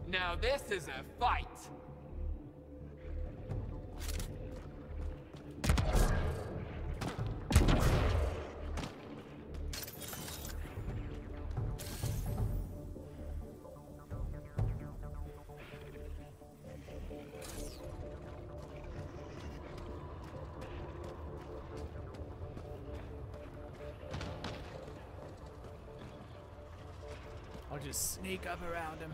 Now this is a fight. I'll just sneak up around him.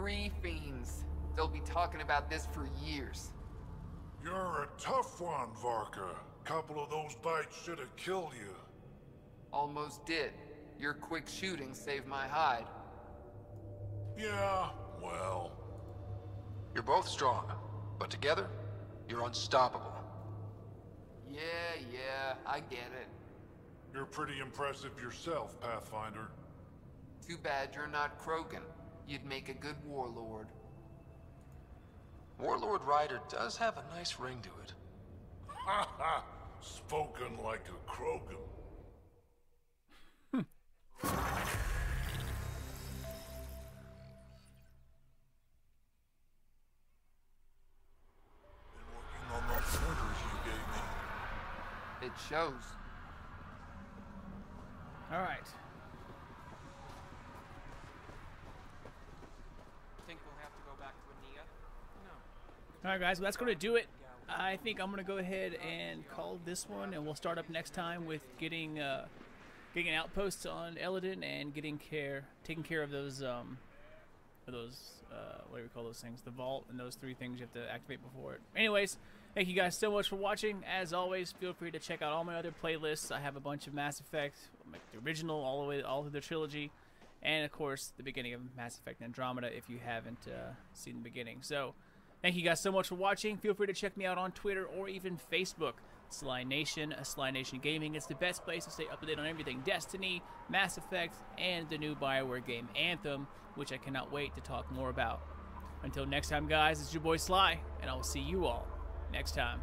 3 fiends. They'll be talking about this for years. You're a tough one, Varka. Couple of those bites should have killed you. Almost did. Your quick shooting saved my hide. Yeah, well... You're both strong, but together, you're unstoppable. Yeah, I get it. You're pretty impressive yourself, Pathfinder. Too bad you're not Krogan. You'd make a good warlord. Warlord Ryder does have a nice ring to it. Ha ha! Spoken like a Krogan. Been working on those orders you gave me. It shows. All right. Think we'll have to go back to Ania? No. All right, guys. Well, that's going to do it. I think I'm going to go ahead and call this one, and we'll start up next time with getting outposts on Elaaden and taking care of those what do we call those things? The vault and those 3 things you have to activate before it. Anyways, thank you guys so much for watching. As always, feel free to check out all my other playlists. I have a bunch of Mass Effect, like the original, all through the trilogy, and of course the beginning of Mass Effect Andromeda if you haven't seen the beginning. So, thank you guys so much for watching. Feel free to check me out on Twitter or even Facebook. Sly Nation, Sly Nation Gaming. It's the best place to stay up to date on everything Destiny, Mass Effect, and the new BioWare game Anthem, which I cannot wait to talk more about. Until next time, guys, it's your boy Sly, and I will see you all next time.